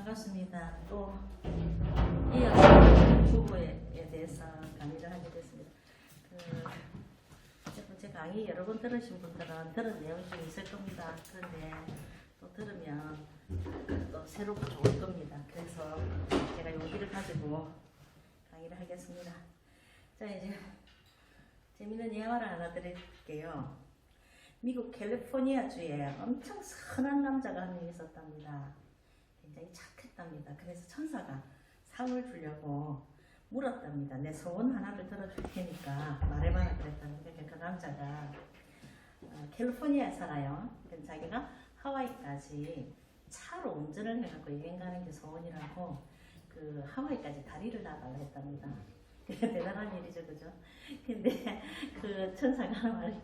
반갑습니다. 또 이어서 부부에 대해서 강의를 하게 됐습니다. 제 강의 여러 번 들으신 분들은 들은 내용 좀 있을 겁니다. 그런데 또 들으면 또 새롭고 좋을 겁니다. 그래서 제가 용기를 가지고 강의를 하겠습니다. 자, 이제 재밌는 예화를 하나 드릴게요. 미국 캘리포니아 주에 엄청 선한 남자가 한 명 있었답니다. 굉장히 착했답니다. 그래서 천사가 상을 주려고 물었답니다. 내 소원 하나를 들어줄 테니까 말해봐라 그랬답니다. 그 남자가 캘리포니아에 살아요. 그래서 자기가 하와이까지 차로 운전을 해갖고 여행 가는 게 소원이라고 그 하와이까지 다리를 놔달라 했답니다. 대단한 일이죠, 그죠? 근데 그 천사가 말,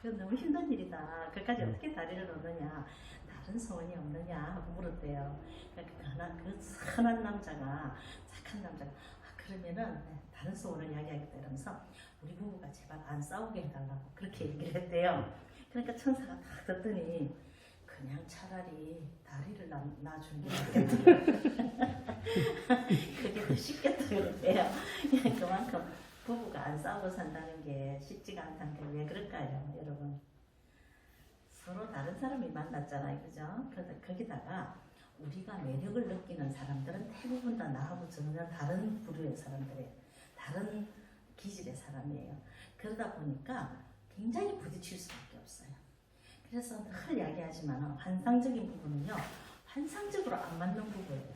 그건 너무 힘든 일이다. 그까지 어떻게 다리를 놓느냐? 다른 소원이 없느냐? 하고 물었대요. 그 선한 남자가, 착한 남자가, 그러면은 다른 소원을 이야기하겠다 이러면서 우리 부부가 제발 안 싸우게 해달라고 그렇게 얘기를 했대요. 그러니까 천사가 딱 듣더니 그냥 차라리 다리를 놔주는 게 낫겠다. 그게 더 쉽겠다 그랬대요. 그만큼 부부가 안 싸우고 산다는 게 쉽지가 않다는 게 왜 그럴까요, 여러분? 서로 다른 사람이 만났잖아요, 그죠? 거기다가 우리가 매력을 느끼는 사람들은 대부분 다 나하고 전혀 다른 부류의 사람들이에요. 다른 기질의 사람이에요. 그러다 보니까 굉장히 부딪힐 수밖에 없어요. 그래서 늘 이야기하지만 환상적인 부부는요, 환상적으로 안 맞는 부부예요.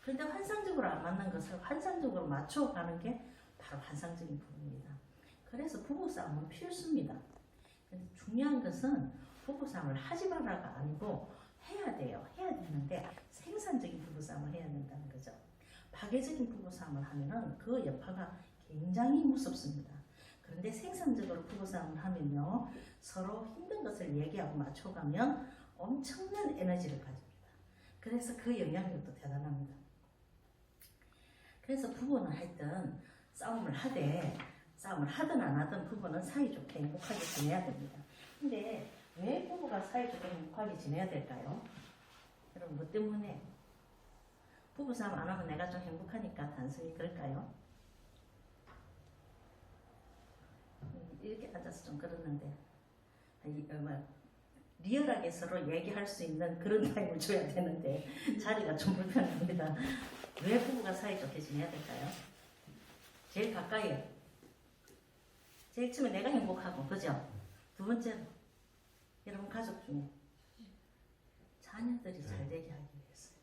그런데 환상적으로 안 맞는 것을 환상적으로 맞춰가는 게 바로 환상적인 부부입니다. 그래서 부부싸움은 필수입니다. 근데 중요한 것은 부부싸움을 하지 말라가 아니고 해야 돼요. 해야 되는데 생산적인 부부싸움을 해야 된다는 거죠. 파괴적인 부부싸움을 하면은 그 여파가 굉장히 무섭습니다. 그런데 생산적으로 부부싸움을 하면요, 서로 힘든 것을 얘기하고 맞춰가면 엄청난 에너지를 가집니다. 그래서 그 영향력도 대단합니다. 그래서 부부는 하여튼 싸움을 하든 안 하든 부부는 사이좋게 행복하게 지내야 됩니다. 근데 왜 부부가 사이좋게 행복하게 지내야 될까요? 여러분, 뭐 때문에? 부부싸움 안 하고 내가 좀 행복하니까 단순히 그럴까요? 이렇게 앉아서 좀 그러는데 리얼하게 서로 얘기할 수 있는 그런 타임을 줘야 되는데 자리가 좀 불편합니다. 왜 부부가 사이좋게 지내야 될까요? 제일 가까이, 제일 처음에 내가 행복하고, 그죠? 두 번째로 여러분 가족 중에 자녀들이 잘 되게 하기 위해서,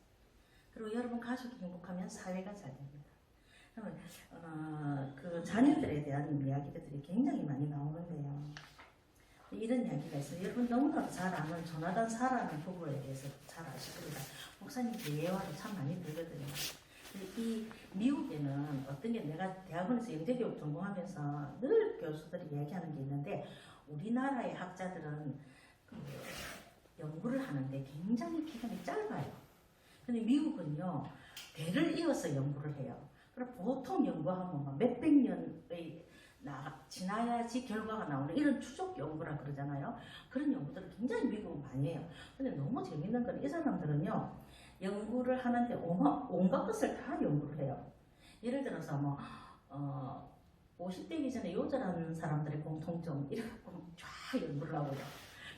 그리고 여러분 가족이 행복하면 사회가 잘 됩니다. 그러면 그 자녀들에 대한 이야기들이 굉장히 많이 나오는데요. 이런 이야기가 있어요. 여러분 너무나도 잘 아는 조나단 사라는 부부에 대해서 잘 아실 겁니다. 목사님들 예화를 참 많이 들거든요. 이 미국에는 어떤 게, 내가 대학원에서 영재교육 전공하면서 늘 교수들이 얘기하는 게 있는데, 우리나라의 학자들은 그 연구를 하는데 굉장히 기간이 짧아요. 근데 미국은요, 대를 이어서 연구를 해요. 그럼 보통 연구하면 몇백 년의 지나야지 결과가 나오는 이런 추적 연구라 그러잖아요. 그런 연구들을 굉장히 미국은 많이 해요. 근데 너무 재밌는 건 이 사람들은요, 연구를 하는데 온갖 것을 다 연구를 해요. 예를 들어서 50대이기 전에 요절하는 사람들의 공통점 이런 거 쫙 연구를 하고요.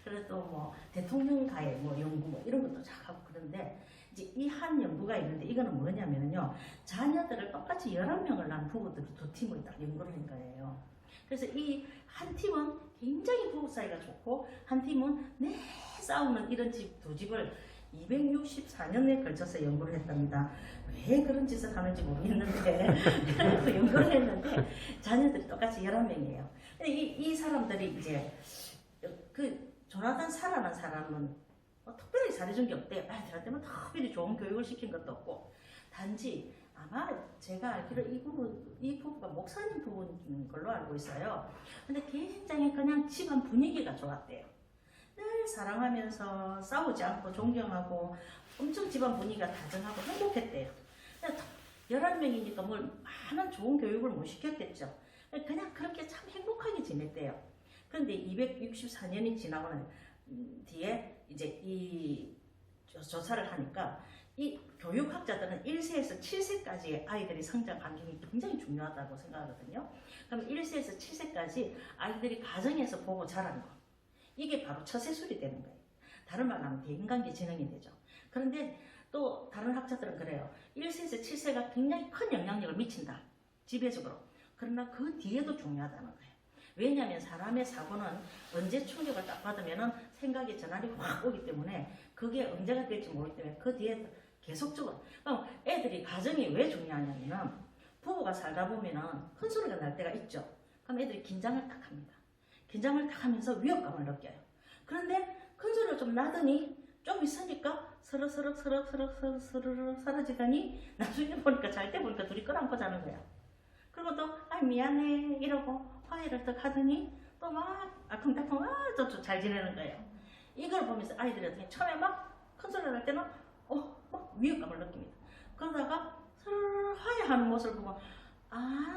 그리고 또 대통령가의 연구 이런 것도 쫙 하고. 그런데 이제 이 한 연구가 있는데, 이거는 뭐냐면요, 자녀들을 똑같이 11명을 낳은 부부들이 두 팀을 딱 연구를 한 거예요. 그래서 이 한 팀은 굉장히 부부 사이가 좋고, 한 팀은 내 싸우는 이런 두 집을 264년에 걸쳐서 연구를 했답니다. 왜 그런 짓을 하는지 모르겠는데 그 연구를 했는데 자녀들이 똑같이 11명이에요. 근데 이 사람들이 이제 그 조나단 사라는 사람은 특별히 잘해준 게 없대요. 아이들한테는 특별히 좋은 교육을 시킨 것도 없고, 단지 아마 제가 알기로 이 부부가 목사님 부부인 걸로 알고 있어요. 근데 굉장히 그냥 집안 분위기가 좋았대요. 늘 사랑하면서 싸우지 않고 존경하고 엄청 집안 분위기가 다정하고 행복했대요. 11명이니까 많은 좋은 교육을 못 시켰겠죠. 그냥 그렇게 참 행복하게 지냈대요. 그런데 264년이 지나고 난 뒤에 이제 이 조사를 하니까 이 교육학자들은 1세에서 7세까지의 아이들의 성장 환경이 굉장히 중요하다고 생각하거든요. 그럼 1세에서 7세까지 아이들이 가정에서 보고 자라는 거. 이게 바로 처세술이 되는 거예요. 다른 말로 하면 대인관계 진흥이 되죠. 그런데 또 다른 학자들은 그래요. 1세에서 7세가 굉장히 큰 영향력을 미친다. 지배적으로. 그러나 그 뒤에도 중요하다는 거예요. 왜냐하면 사람의 사고는 언제 충격을 딱 받으면 생각의 전환이 확 오기 때문에 그게 언제가 될지 모르기 때문에 그 뒤에 계속적으로. 그럼 애들이 가정이 왜 중요하냐면 부부가 살다 보면은 큰 소리가 날 때가 있죠. 그럼 애들이 긴장을 딱 합니다. 긴장을 딱 하면서 위협감을 느껴요. 그런데 큰 소리가 좀 나더니 좀 있으니까 서로 사라지더니 나중에 보니까 잘 때 보니까 둘이 끌어안고 자는 거야. 그리고 또 미안해 이러고 화해를 딱 하더니 또 막 알콩달콩 또 잘 지내는 거예요. 이걸 보면서 아이들이 처음에 막 큰 소리가 날 때는 막 위협감을 느낍니다. 그러다가 서로 화해하는 모습을 보고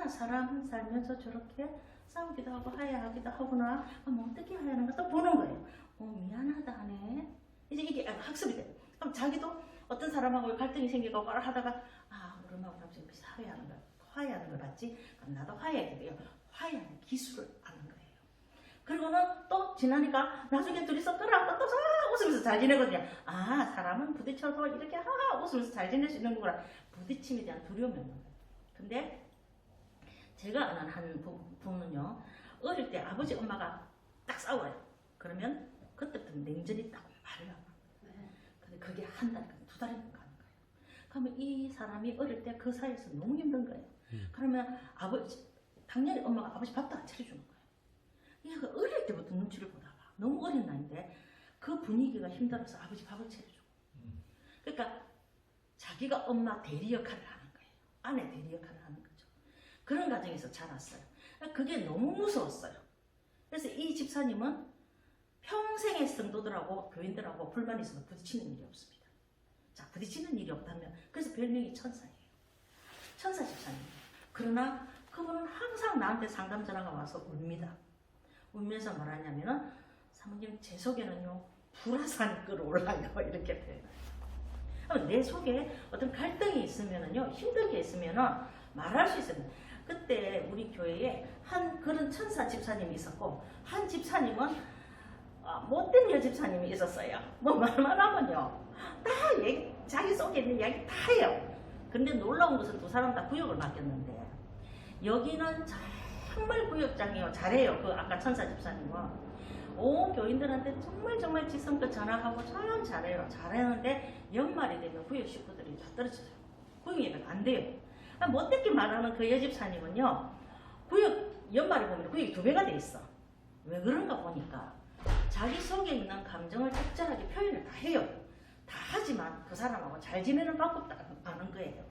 사람은 살면서 저렇게 싸우기도 하고 화해하기도 하구나. 뭐 어떻게 화해하는가 또 보는 거예요. 미안하다 하네. 이제 이게 학습이 돼요. 그럼 자기도 어떤 사람하고 갈등이 생기고 하다가 우리 엄마하고 남편이 화해하는 거 화해하는 걸 봤지? 그럼 나도 화해하게 돼요. 화해하는 기술을 아는 거예요. 그리고는 또 지나니까 나중에 둘이서 끌어안고 또 웃으면서 잘 지내거든요. 사람은 부딪혀도 이렇게 웃으면서 잘 지낼 수 있는 거구나. 부딪힘에 대한 두려움이 없는 거예요. 근데 제가 아는 한 부부는요. 어릴 때 아버지 엄마가 딱 싸워요. 그러면 그때부터 냉전이 딱 말을 안 해요. 근데 그게 한 달, 두 달이 가는 거예요. 그러면 이 사람이 어릴 때 그 사이에서 너무 힘든 거예요. 그러면 당연히 엄마가 아버지 밥도 안 차려주는 거예요. 얘가 어릴 때부터 눈치를 보다가 너무 어린 나이인데 그 분위기가 힘들어서 아버지 밥을 차려주고. 그러니까 자기가 엄마 대리 역할을 하는 거예요. 아내 대리 역할을 하는 거죠. 그런 가정에서 자랐어요. 그게 너무 무서웠어요. 그래서 이 집사님은 평생의 성도들하고 교인들하고 불만이 있어도 부딪히는 일이 없습니다. 자, 부딪히는 일이 없다면 그래서 별명이 천사예요. 천사 집사님이에요. 그러나 그분은 항상 나한테 상담 전화가 와서 웁니다. 울면서 말하냐면은 사모님 제 속에는요 불화산이 끌어올라요 이렇게 표현해요. 내 속에 어떤 갈등이 있으면은요 힘든 게 있으면은 말할 수 있어요. 그때 우리 교회에 한 그런 천사 집사님이 있었고 한 집사님은 못된 여집사님이 있었어요. 뭐 말만 하면요 다 자기 속에 있는 이야기 다 해요. 근데 놀라운 것은 두 사람 다 구역을 맡겼는데 여기는 정말 구역장이에요. 잘해요. 그 아까 천사 집사님은 온 교인들한테 정말 지성껏 전화하고 참 잘해요. 잘하는데 연말이 되면 구역 식구들이 다 떨어져요. 구역 예배가 안 돼요. 못되게 말하는 그 여집사님은요 구역 연말에 보면 구역이 2배가 돼 있어. 왜 그런가 보니까 자기 속에 있는 감정을 적절하게 표현을 다 해요. 다 하지만 그 사람하고 잘 지내는 방법도 아는 거예요.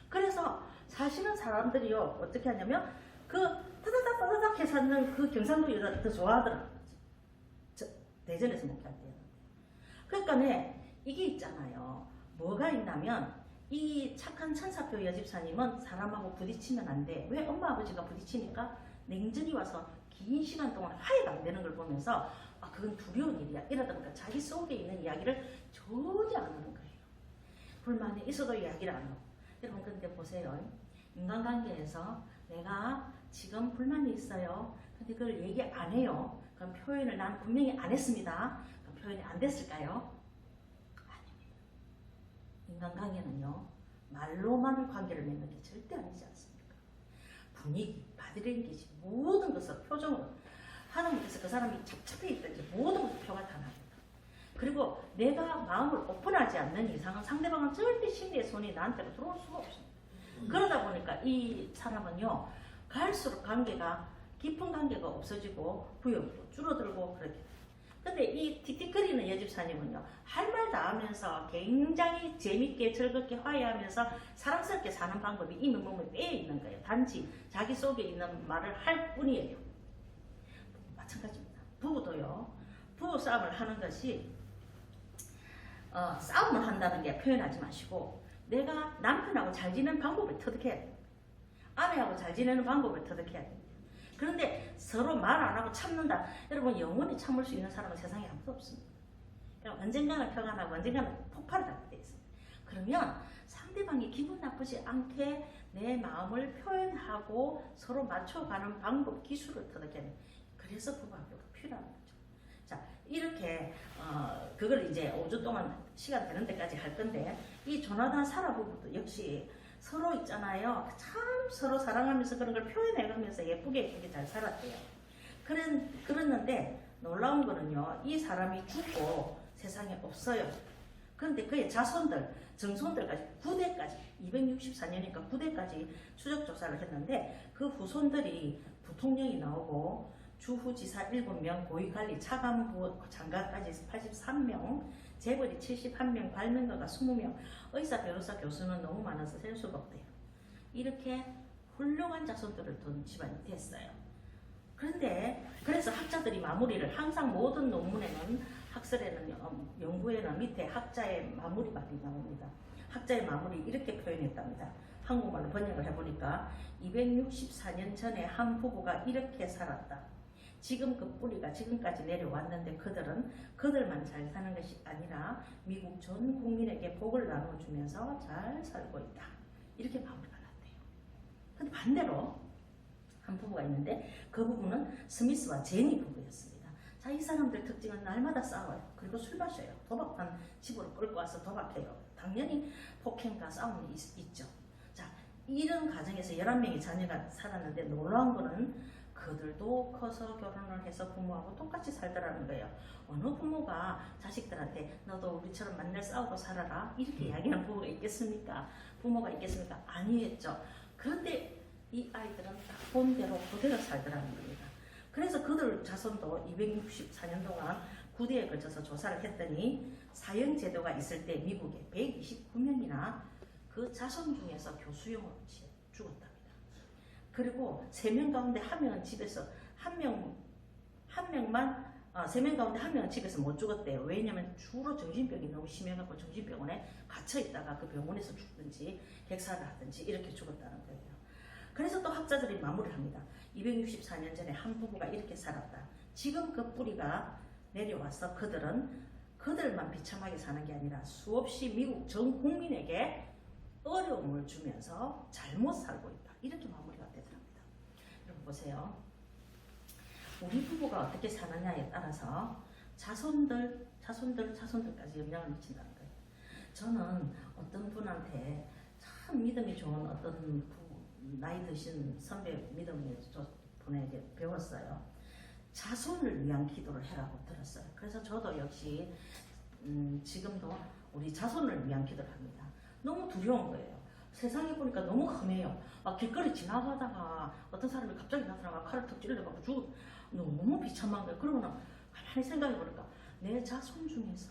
그래서 사실은 사람들이요 어떻게 하냐면 그 타다닥 해서 하는 그 경상도 여자를 더 좋아하더라고요. 대전에서 목회할 때. 그러니까 이게 있잖아요. 뭐가 있냐면 이 착한 천사표 여집사님은 사람하고 부딪히면 안 돼. 왜 엄마 아버지가 부딪히니까 냉전이 와서 긴 시간 동안 화해가 안 되는 걸 보면서 그건 두려운 일이야. 이러다 보니까 자기 속에 있는 이야기를 전혀 안 하는 거예요. 불만이 있어도 이야기를 안 하고. 여러분 근데 보세요. 인간관계에서 내가 지금 불만이 있어요. 근데 그걸 얘기 안 해요. 그럼 표현을 난 분명히 안 했습니다. 그럼 표현이 안 됐을까요? 아닙니다. 인간관계는요. 말로만 관계를 맺는 게 절대 아니지 않습니까? 분위기, 바디랭귀지 모든 것을 표정으로 하나님께서 그 사람이 착잡해 있든지 모든 것을 표가 다 납니다. 그리고 내가 마음을 오픈하지 않는 이상은 상대방은 절대 심리의 손이 나한테로 들어올 수가 없습니다. 그러다 보니까 이 사람은요 갈수록 관계가 깊은 관계가 없어지고 구역도 줄어들고 그렇게. 근데 이 틱틱거리는 여집사님은요 할 말 다 하면서 굉장히 재밌게 즐겁게 화해하면서 사랑스럽게 사는 방법이 이 몸에 빼어 있는 거예요. 단지 자기 속에 있는 말을 할 뿐이에요. 마찬가지입니다. 부부도요 부부 싸움을 하는 것이 싸움을 한다는 게 표현하지 마시고 내가 남편하고 잘 지내는 방법을 터득해야 돼요. 아내하고 잘 지내는 방법을 터득해야 돼요. 그런데 서로 말 안 하고 참는다. 여러분 영원히 참을 수 있는 사람은 세상에 아무도 없습니다. 언젠가는 평안하고 언젠가는 폭발을 하게 돼 있습니다. 그러면 상대방이 기분 나쁘지 않게 내 마음을 표현하고 서로 맞춰가는 방법, 기술을 터득해내. 그래서 부부관계가 필요한 거죠. 자, 이렇게 그걸 이제 5주 동안 시간 되는 데까지 할 건데, 이 조나단 사라 부부도 역시 서로 있잖아요. 참 서로 사랑하면서 그런 걸 표현해가면서 예쁘게 잘 살았대요. 그랬는데 놀라운 거는요, 이 사람이 죽고 세상에 없어요. 그런데 그의 자손들, 정손들까지 9대까지 264년이니까 9대까지 추적 조사를 했는데, 그 후손들이 부통령이 나오고 주후지사 7명, 고위관리 차관부 장관까지 83명, 재벌이 71명, 발명가가 20명, 의사, 변호사, 교수는 너무 많아서 셀 수가 없대요. 이렇게 훌륭한 자손들을 둔 집안이 됐어요. 그런데 그래서 학자들이 마무리를 항상 모든 논문에는, 학설에는, 연구에는 밑에 학자의 마무리 말이 나옵니다. 학자의 마무리 이렇게 표현했답니다. 한국말로 번역을 해보니까 264년 전에 한 부부가 이렇게 살았다. 지금 그 뿌리가 지금까지 내려왔는데 그들만 잘 사는 것이 아니라 미국 전 국민에게 복을 나눠주면서 잘 살고 있다. 이렇게 마무리가 났대요. 근데 반대로 한 부부가 있는데, 그 부부는 스미스와 제니 부부였습니다. 자, 이 사람들 특징은 날마다 싸워요. 그리고 술 마셔요. 도박한 집으로 끌고 와서 도박해요. 당연히 폭행과 싸움이 있죠. 자, 이런 가정에서 11명의 자녀가 살았는데, 놀라운 거는 그들도 커서 결혼을 해서 부모하고 똑같이 살더라는 거예요. 어느 부모가 자식들한테 너도 우리처럼 맨날 싸우고 살아라 이렇게 이야기하는 부모가 있겠습니까? 부모가 있겠습니까? 아니겠죠. 그런데 이 아이들은 딱 본대로 그대로 살더라는 겁니다. 그래서 그들 자손도 264년 동안 9대에 걸쳐서 조사를 했더니, 사형제도가 있을 때 미국에 129명이나 그 자손 중에서 교수형으로 죽었답니다. 그리고 3명 가운데 1명은 집에서, 3명 가운데 1명은 집에서 못 죽었대요. 왜냐면 주로 정신병이 너무 심해갖고 정신병원에 갇혀있다가 그 병원에서 죽든지 객사를 하든지 이렇게 죽었다는 거예요. 그래서 또 학자들이 마무리를 합니다. 264년 전에 한 부부가 이렇게 살았다. 지금 그 뿌리가 내려와서 그들만 비참하게 사는 게 아니라 수없이 미국 전 국민에게 어려움을 주면서 잘못 살고 있다. 이렇게 마무리가 되더랍니다. 여러분 보세요. 우리 부부가 어떻게 사느냐에 따라서 자손들까지 영향을 미친다는 거예요. 저는 어떤 분한테 참 믿음이 좋은 어떤 나이 드신 선배 믿음의 분에게 배웠어요. 자손을 위한 기도를 해라고 들었어요. 그래서 저도 역시 지금도 우리 자손을 위한 기도를 합니다. 너무 두려운 거예요. 세상에 보니까 너무 험해요. 길거리 지나가다가 어떤 사람이 갑자기 나타나가 칼을 턱 찔러갖고 죽고 너무 비참한 거예요. 그러면 가만히 생각해보니까 내 자손 중에서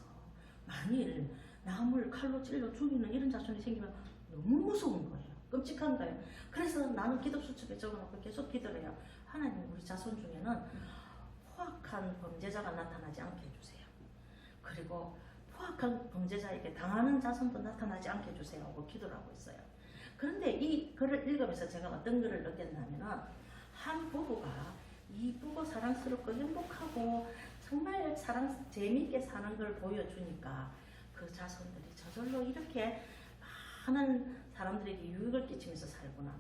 만일 남을 칼로 찔러 죽이는 이런 자손이 생기면 너무 무서운 거예요. 끔찍한 거예요. 그래서 나는 기도수첩에 적어놓고 계속 기도를 해요. 하나님, 우리 자손 중에는 포악한 범죄자가 나타나지 않게 해주세요. 그리고 포악한 범죄자에게 당하는 자손도 나타나지 않게 해주세요 하고 기도를 하고 있어요. 그런데 이 글을 읽으면서 제가 어떤 글을 느꼈냐면, 한 부부가 이쁘고 사랑스럽고 행복하고 정말 재미있게 사는 걸 보여주니까 그 자손들이 저절로 이렇게 많은 사람들에게 유익을 끼치면서 살구나.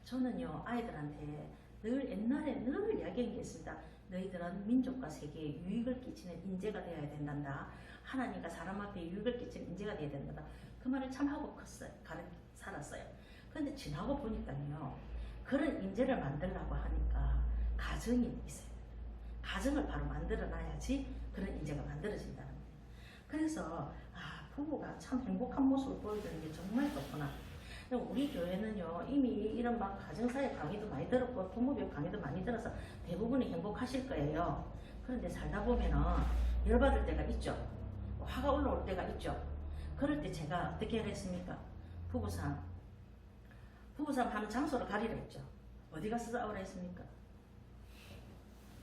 저는요, 아이들한테 옛날에 늘 이야기한 게 있습니다. 너희들은 민족과 세계에 유익을 끼치는 인재가 되어야 된단다. 하나님과 사람 앞에 유익을 끼치는 인재가 되어야 된단다. 그 말을 참 하고 컸어요. 살았어요. 그런데 지나고 보니까요, 그런 인재를 만들려고 하니까 가정이 있어요. 가정을 바로 만들어놔야지 그런 인재가 만들어진다는 거예요. 그래서 부부가 참 행복한 모습을 보여주는 게 정말 좋구나. 우리 교회는요, 이미 이런 막 가정사회 강의도 많이 들었고 부모교육 강의도 많이 들어서 대부분이 행복하실 거예요. 그런데 살다 보면은 열받을 때가 있죠. 화가 올라올 때가 있죠. 그럴 때 제가 어떻게 했습니까? 부부싸움 하는 장소를 가리라 했죠. 어디 가서 싸우라 했습니까?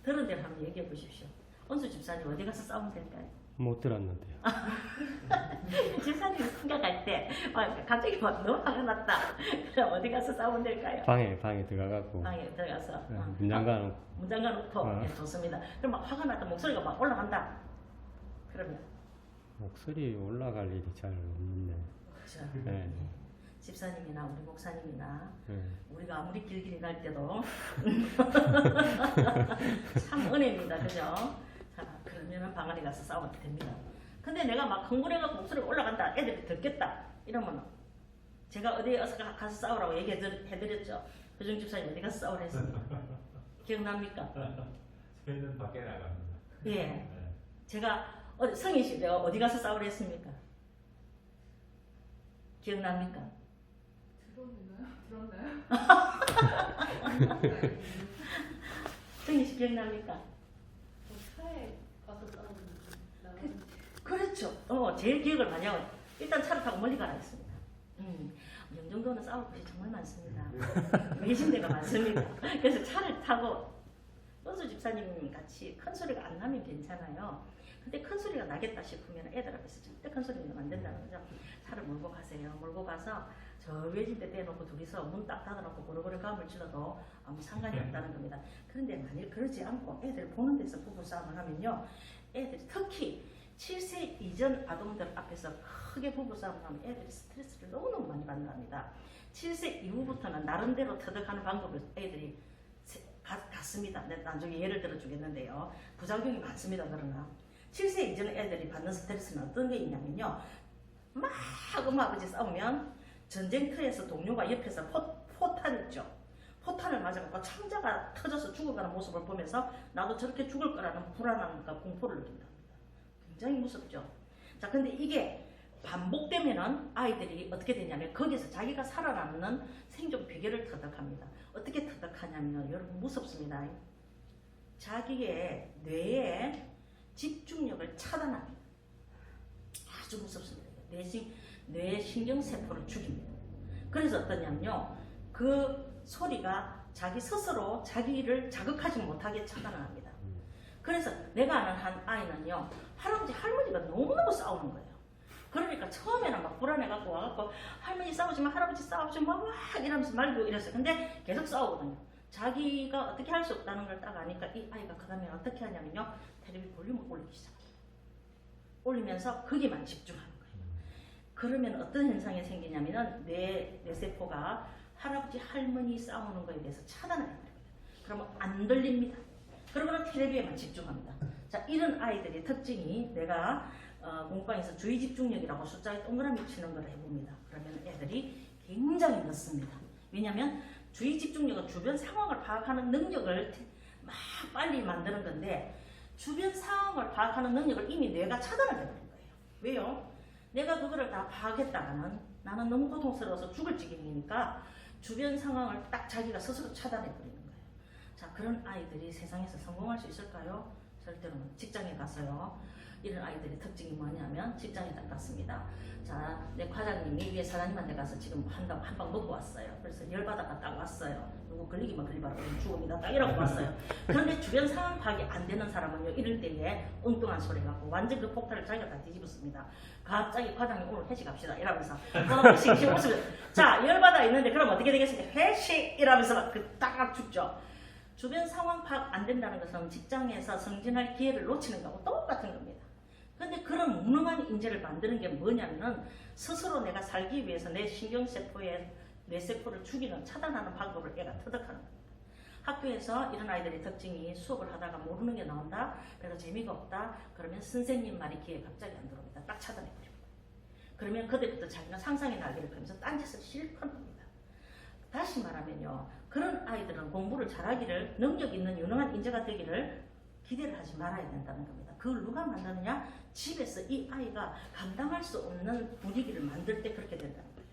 들은 대로 한번 얘기해 보십시오. 원수 집사님, 어디 가서 싸우면 될까요? 못 들었는데요. 집사님이 생각할 때 갑자기 너무 화가 났다. 그럼 어디 가서 싸우면 될까요? 방에 들어가고. 방에 들어가서 문 잠가놓고. 문 잠가놓고. 네, 좋습니다. 그럼 막 화가 났다, 목소리가 막 올라간다. 그러면 목소리 올라갈 일이 잘 없는데. 그렇죠. 네. 집사님이나 우리 목사님이나 네. 우리가 아무리 길길이 갈 때도 참 은혜입니다. 그죠? 자, 그러면은 방 안에 가서 싸우면 됩니다. 근데 내가 막 흥분해갖고 목소리가 올라간다. 애들이 듣겠다. 이러면 제가 어디에 가서 싸우라고 얘기해드렸죠. 효정 집사님 어디 가서 싸우라 했습니다. 기억납니까? 저희는 밖에 나갑니다. 예. 네. 제가 성인 씨 내가 어디 가서 싸우라 했습니까? 기억납니까? 들었나요? 성인 씨 기억납니까? 차에 가서 싸우는 그렇죠. 제일 기억을 많이 하고 일단 차를 타고 멀리 가라 했습니다. 영종도는 싸울 곳이 정말 많습니다. 외진 데가 많습니다. 그래서 차를 타고 은수 집사님 같이 큰 소리가 안 나면 괜찮아요. 근데 큰 소리가 나겠다 싶으면 애들 앞에서 절대 큰 소리 내면 안 된다는 거죠. 차를 몰고 가세요. 몰고 가서 저 외진 데 떼놓고 둘이서 문 딱 닫아놓고 고르고르 감을 질러도 아무 상관이 없다는 겁니다. 그런데 만일 그러지 않고 애들 보는 데서 부부싸움을 하면요. 애들이 특히 7세 이전 아동들 앞에서 크게 부부싸움을 하면 애들이 스트레스를 너무너무 많이 받는답니다. 7세 이후부터는 나름대로 터득하는 방법을 애들이 갖습니다. 나중에 예를 들어 주겠는데요. 부작용이 많습니다. 그러나 7세 이전 애들이 받는 스트레스는 어떤 게 있냐면요. 막 엄마 아버지 싸우면 전쟁터에서 동료가 옆에서 포탄 있죠. 포탄을 맞아갖고 창자가 터져서 죽어가는 모습을 보면서 나도 저렇게 죽을 거라는 불안함과 공포를 느낀답니다. 굉장히 무섭죠. 자, 근데 이게 반복되면은 아이들이 어떻게 되냐면 거기서 자기가 살아남는 생존 비결을 터득합니다. 어떻게 터득하냐면 여러분 무섭습니다. 자기의 뇌의 집중력을 차단합니다. 아주 무섭습니다. 뇌의 신경세포를 죽입니다. 그래서 어떠냐면요. 그 소리가 자기 스스로 자기를 자극하지 못하게 차단을 합니다. 그래서 내가 아는 한 아이는요. 할아버지 할머니가 너무너무 싸우는 거예요. 그러니까 처음에는 막 불안해갖고 와갖고 할머니 싸우지 마 할아버지 싸우지 마 막 이러면서 말고 이랬어요. 근데 계속 싸우거든요. 자기가 어떻게 할 수 없다는 걸 딱 아니까 이 아이가 그 다음에 어떻게 하냐면요. 텔레비 볼륨을 올리기 시작해요. 올리면서 거기만 집중하는 거예요. 그러면 어떤 현상이 생기냐면은 뇌세포가 할아버지 할머니 싸우는 거에 대해서 차단을 해버립니다. 그러면 안 들립니다. 그러면 텔레비에만 집중합니다. 자, 이런 아이들의 특징이 내가 공부방에서 주의 집중력이라고 숫자에 동그라미 치는 걸 해봅니다. 그러면 애들이 굉장히 늦습니다. 왜냐하면 주의 집중력은 주변 상황을 파악하는 능력을 막 빨리 만드는 건데 주변 상황을 파악하는 능력을 이미 뇌가 차단을 해버린 거예요. 왜요? 내가 그거를 다 파악했다가는 나는 너무 고통스러워서 죽을 지경이니까 주변 상황을 딱 자기가 스스로 차단해버리는 거예요. 자, 그런 아이들이 세상에서 성공할 수 있을까요? 절대로 직장에 가서요. 이런 아이들의 특징이 뭐냐면 직장에 딱 갔습니다. 자, 내 과장님이 위에 사장님한테 가서 지금 한 방 먹고 왔어요. 그래서 열받아가 딱 왔어요. 누구 걸리기만 걸리봐라 죽음이다 딱 이러고 왔어요. 그런데 주변 상황 파악이 안 되는 사람은요. 이럴 때에 엉뚱한 소리 갖고 완전 그 폭탄을 자기가 다 뒤집었습니다. 갑자기 과장님 오늘 회식합시다 이러면서 싱싱 웃으면서 자 열받아 있는데 그럼 어떻게 되겠습니까? 회식 이러면서 막 딱 죽죠. 주변 상황 파악 안 된다는 것은 직장에서 승진할 기회를 놓치는 거하고 똑같은 겁니다. 근데 그런 무능한 인재를 만드는 게 뭐냐면은 스스로 내가 살기 위해서 내 신경세포의 뇌세포를 죽이는 차단하는 방법을 애가 터득하는 겁니다. 학교에서 이런 아이들의 특징이 수업을 하다가 모르는 게 나온다. 그래서 재미가 없다. 그러면 선생님 말이 귀에 갑자기 안 들어옵니다. 딱 차단해버립니다. 그러면 그때부터 자기가 상상의 날개를 펴면서 딴짓을 실컷 합니다. 다시 말하면요. 그런 아이들은 공부를 잘하기를 능력 있는 유능한 인재가 되기를 기대를 하지 말아야 된다는 겁니다. 그걸 누가 만드느냐? 집에서 이 아이가 감당할 수 없는 분위기를 만들 때 그렇게 된다는 거예요.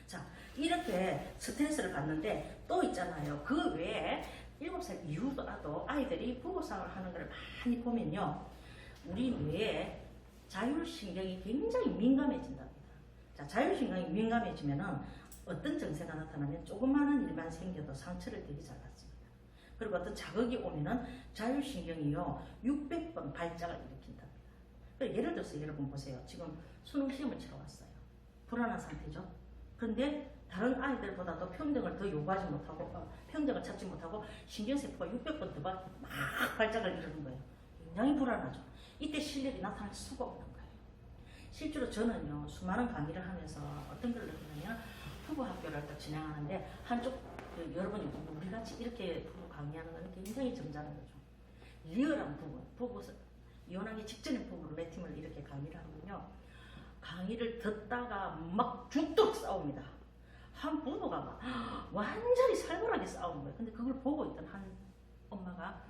자, 이렇게 스트레스를 받는데 또 있잖아요. 그 외에 7살 이후라도 아이들이 부부싸움을 하는 걸 많이 보면요. 우리 뇌에 자율신경이 굉장히 민감해진답니다. 자, 자율신경이 민감해지면은 어떤 증세가 나타나면 조그마한 일만 생겨도 상처를 되게 잘 받습니다. 그리고 어떤 자극이 오면은 자율신경이요 600번 발작을 일으킨답니다. 예를 들어서 여러분 보세요. 지금 수능 시험을 치러 왔어요. 불안한 상태죠. 그런데 다른 아이들보다도 평등을 더 요구하지 못하고 평등을 찾지 못하고 신경세포가 600번 더 막 발작을 이루는 거예요. 굉장히 불안하죠. 이때 실력이 나타날 수가 없는 거예요. 실제로 저는요 수많은 강의를 하면서 어떤 걸 느끼냐면 부부 학교를 딱 진행하는데 한쪽 여러분이 우리 같이 이렇게 부부 강의하는 건 굉장히 점잖은 거죠. 리얼한 부부 이혼하기 직전의 부부로 몇 팀을 이렇게 강의를 하면요 강의를 듣다가 막 죽도록 싸웁니다. 한 부부가 막 완전히 살벌하게 싸우는 거예요. 근데 그걸 보고 있던 한 엄마가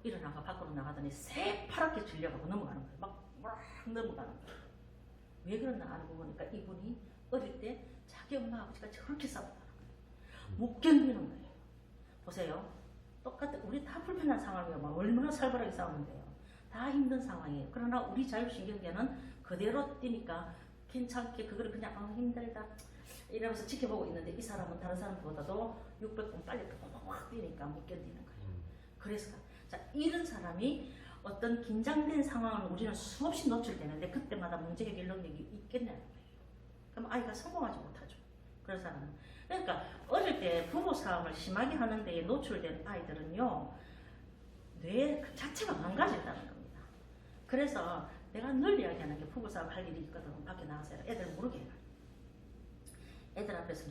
일어나가 밖으로 나가더니 새파랗게 질려가고 넘어가는 거예요. 막 넘어가는 거예요. 왜 그러나 알고 보니까 이분이 어릴 때 자기 엄마 아버지가 저렇게 싸웠다는 거예요. 못 견디는 거예요. 보세요. 똑같은 우리 다 불편한 상황이에요. 막 얼마나 살벌하게 싸우는데요. 다 힘든 상황이에요. 그러나 우리 자율신경계는 그대로 뛰니까 괜찮게 그거를 그냥 힘들다 이러면서 지켜보고 있는데 이 사람은 다른 사람보다도 600번 빨리 확 뛰니까 못 견디는 거예요. 그래서 자 이런 사람이 어떤 긴장된 상황을 우리는 수없이 노출되는데 그때마다 문제 해결 능력이 있겠냐는 거예요. 그럼 아이가 성공하지 못하죠. 그런 사람은. 그러니까 어릴 때 부부싸움을 심하게 하는 데에 노출된 아이들은요 뇌 그 자체가 망가진다는 겁니다. 그래서 내가 늘 이야기하는 게 부부싸움 할 일이 있거든. 밖에 나가서 애들 모르게 해라. 애들 앞에서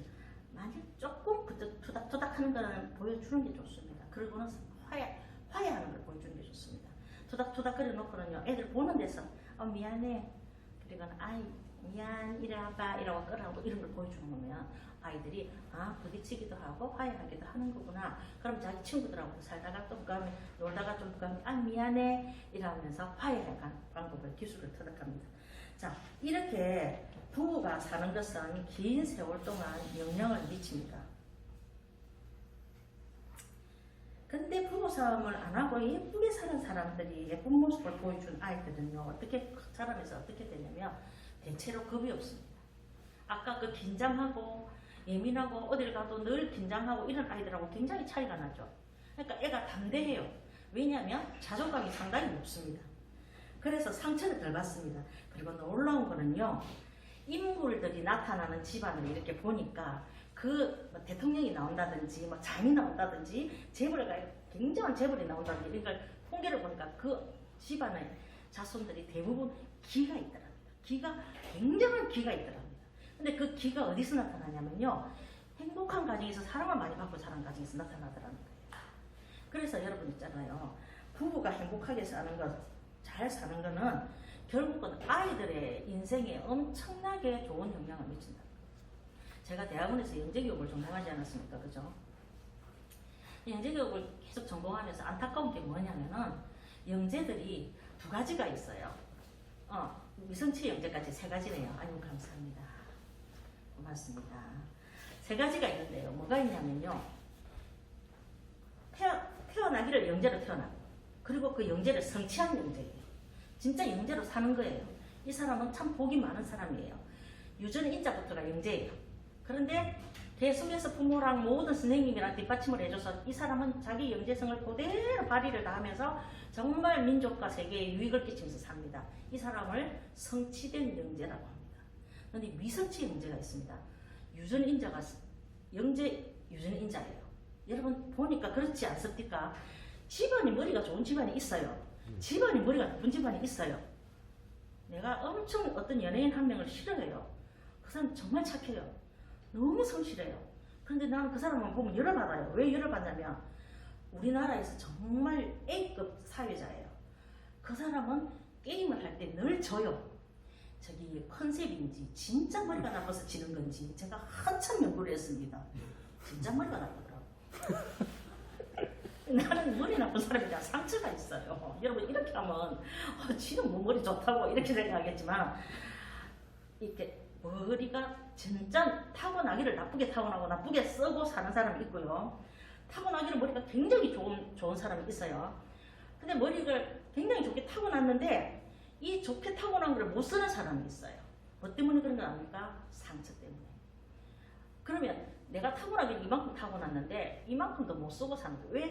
만약 조금 투닥투닥 하는 거는 보여주는 게 좋습니다. 그리고는 화해하는 걸 보여주는 게 좋습니다. 투닥투닥 거려놓고는요 애들 보는 데서 미안해 그리고 아이 미안 이리 와봐 이러고 끄라고 이런 걸 보여주는 거면 아이들이 부딪히기도 하고 화해하기도 하는 거구나. 그럼 자기 친구들하고 살다가 또 그다음에 놀다가 좀 그다음에 미안해 이러면서 화해할 방법을 기술을 터득합니다. 자 이렇게 부부가 사는 것은 긴 세월 동안 영향을 미칩니다. 근데 부부싸움을 안 하고 예쁘게 사는 사람들이 예쁜 모습을 보여준 아이들은요 어떻게 자라면서 어떻게 되냐면 대체로 겁이 없습니다. 아까 그 긴장하고 예민하고 어딜 가도 늘 긴장하고 이런 아이들하고 굉장히 차이가 나죠. 그러니까 애가 담대해요. 왜냐하면 자존감이 상당히 높습니다. 그래서 상처를 덜 받습니다. 그리고 놀라운 거는요 인물들이 나타나는 집안을 이렇게 보니까 그 대통령이 나온다든지 장이 나온다든지 재벌가 굉장한 재벌이 나온다든지 이런 걸 통계를 보니까 그 집안의 자손들이 대부분 기가 있더랍니다. 굉장한 기가 있더랍니다. 근데 그 기가 어디서 나타나냐면요 행복한 가정에서 사랑을 많이 받고 자란 가정에서 나타나더라는 거예요. 그래서 여러분 있잖아요 부부가 행복하게 사는 것, 잘 사는 거는 결국은 아이들의 인생에 엄청나게 좋은 영향을 미친다. 제가 대학원에서 영재교육을 전공하지 않았습니까? 그죠? 영재교육을 계속 전공하면서 안타까운 게 뭐냐면은 영재들이 두 가지가 있어요. 미성치 영재까지 세 가지네요. 아유 감사합니다. 고맙습니다. 세 가지가 있는데요. 뭐가 있냐면요. 태어나기를 영재로 태어나고 그리고 그 영재를 성취한 영재예요. 진짜 영재로 사는 거예요. 이 사람은 참 복이 많은 사람이에요. 유전 인자부터가 영재예요. 그런데 계속해서 부모랑 모든 선생님이랑 뒷받침을 해줘서 이 사람은 자기 영재성을 그대로 발휘를 다 하면서 정말 민족과 세계에 유익을 끼치면서 삽니다. 이 사람을 성취된 영재라고 합니다. 그런데 미성취 영재가 있습니다. 유전 인자가 유전 인자예요. 여러분 보니까 그렇지 않습니까? 집안이 머리가 좋은 집안이 있어요. 집안이 머리가 나쁜 집안이 있어요. 내가 엄청 어떤 연예인 한 명을 싫어해요. 그 사람 정말 착해요. 너무 성실해요. 그런데 나는 그 사람만 보면 열어받아요. 왜 열어받냐면 우리나라에서 정말 A급 사회자예요. 그 사람은 게임을 할 때 늘 져요. 저기 컨셉인지 진짜 머리가 나빠서 지는 건지 제가 한참 연구를 했습니다. 진짜 머리가 나쁘더라고요. 나는 머리 나쁜 사람이라 상처가 있어요. 여러분 이렇게 하면 지는 뭐 머리 좋다고 이렇게 생각하겠지만 이렇게 머리가 진짜 타고나기를 나쁘게 타고나고 나쁘게 쓰고 사는 사람이 있고요. 타고나기를 머리가 굉장히 좋은 사람이 있어요. 근데 머리를 굉장히 좋게 타고났는데 이 좋게 타고난 걸 못 쓰는 사람이 있어요. 뭐 때문에 그런 거 아닙니까? 상처 때문에. 그러면 내가 타고나기를 이만큼 타고났는데 이만큼도 못 쓰고 사는 거예요. 왜?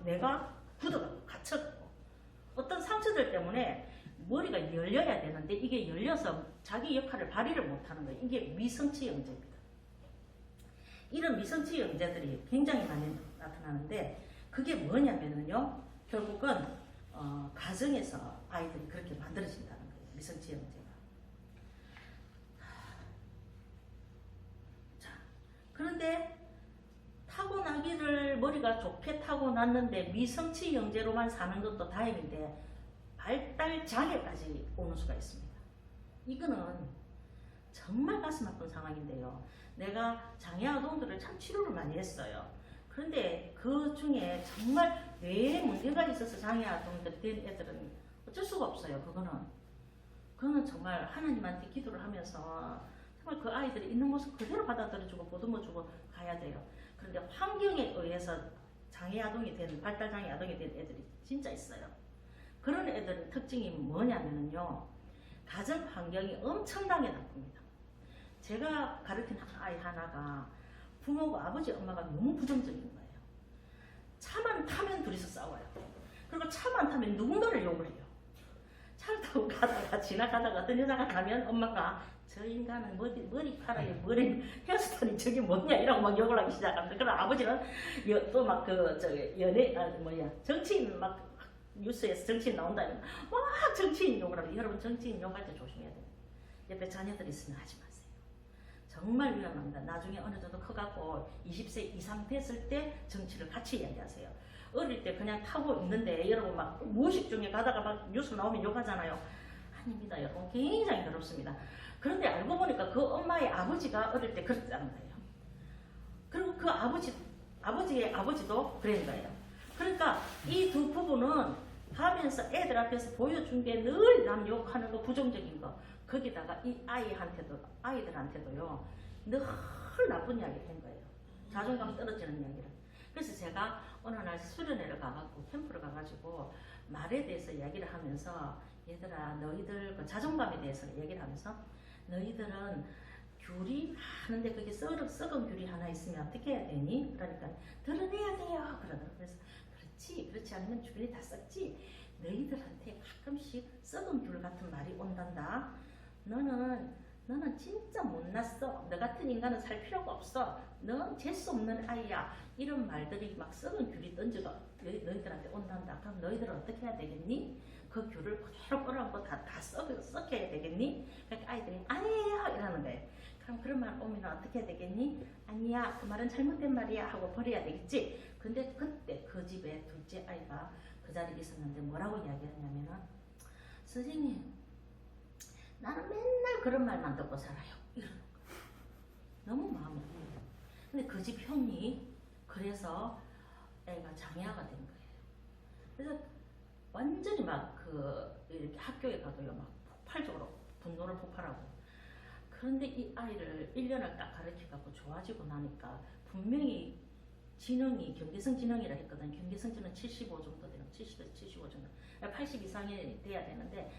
내가 굳어가고 갇혀가고 어떤 상처들 때문에 머리가 열려야 되는데 이게 열려서 자기 역할을 발휘를 못하는 거예요. 이게 미성취 영재입니다. 이런 미성취 영재들이 굉장히 많이 나타나는데 그게 뭐냐면요. 결국은 가정에서 아이들이 그렇게 만들어진다는 거예요. 미성취 영재가. 아이가 좋게 타고났는데 미성취 형제로만 사는 것도 다행인데 발달 장애까지 오는 수가 있습니다. 이거는 정말 가슴 아픈 상황인데요. 내가 장애 아동들을 참 치료를 많이 했어요. 그런데 그 중에 정말 뇌에 문제가 있어서 장애 아동들 된 애들은 어쩔 수가 없어요. 그거는 정말 하나님한테 기도를 하면서 정말 그 아이들이 있는 모습 그대로 받아들여주고 보듬어주고 가야 돼요. 그런데 환경에 의해서 장애 아동이 된, 발달 장애 아동이 된 애들이 진짜 있어요. 그런 애들의 특징이 뭐냐면요, 가정 환경이 엄청나게 나쁩니다. 제가 가르친 아이 하나가 부모가 아버지 엄마가 너무 부정적인 거예요. 차만 타면 둘이서 싸워요. 그리고 차만 타면 누군가를 욕을 해요. 차를 타고 가다가 지나가다가 어떤 여자가 가면 엄마가 저 인간은 머리카락에 머리 헤어스타일이 저게 뭐냐 이라고 막 욕을 하기 시작합니다. 그럼 아버지는 또 막 정치인 막 뉴스에서 정치인 나온다니까 막 정치인 욕을 하고, 여러분 정치인 욕할 때 조심해야 돼요. 옆에 자녀들 있으면 하지 마세요. 정말 위험합니다. 나중에 어느 정도 커갖고 20세 이상 됐을 때 정치를 같이 이야기하세요. 어릴 때 그냥 타고 있는데 여러분 막 무의식 중에 가다가 막 뉴스 나오면 욕하잖아요. 아닙니다. 여러분 굉장히 괴롭습니다. 그런데 알고 보니까 그 엄마의 아버지가 어릴 때 그랬다는 거예요. 그리고 그 아버지의 아버지도 그런 거예요. 그러니까 이 두 부부는 가면서 애들 앞에서 보여준 게 늘 남 욕하는 거, 부정적인 거, 거기다가 이 아이들한테도요 늘 나쁜 이야기를 한 거예요. 자존감 떨어지는 이야기를. 그래서 제가 어느 날 수련회를 가갖고 캠프를 가가지고 말에 대해서 이야기를 하면서, 얘들아 너희들 그 자존감에 대해서 얘기를 하면서, 너희들은 귤이 하는데 그게 썩은 귤이 하나 있으면 어떻게 해야 되니? 그러니까 드러내야 돼요 그러더라고요. 그래서 그렇지 않으면 귤이 다 썩지. 너희들한테 가끔씩 썩은 귤 같은 말이 온단다. 너는 진짜 못났어. 너 같은 인간은 살 필요가 없어. 넌 재수 없는 아이야. 이런 말들이 막 썩은 귤이 던져가 너희들한테 온단다. 그럼 너희들은 어떻게 해야 되겠니? 그 귤을 그대로 끌어안고 다 썩혀야 되겠니? 그러니까 아이들이 아니에요 이러는 거예요. 그럼 그런 말 오면 어떻게 해야 되겠니? 아니야, 그 말은 잘못된 말이야 하고 버려야 되겠지. 근데 그때 그 집에 둘째 아이가 그 자리에 있었는데 뭐라고 이야기했냐면은, 선생님 나는 맨날 그런 말만 듣고 살아요 이러는 거예요. 너무 마음이 아파요. 근데 그 집 형이 그래서 애가 장애아가 된 거예요. 그래서 완전히 막 이렇게 학교에 가도요 막 폭발적으로 분노를 폭발하고. 그런데 이 아이를 1년을 딱 가르쳐갖고 좋아지고 나니까 분명히 지능이 경계성 지능이라 했거든요. 경계성 지능 75 정도 되는, 70에서 75 정도, 80 이상이 돼야 되는데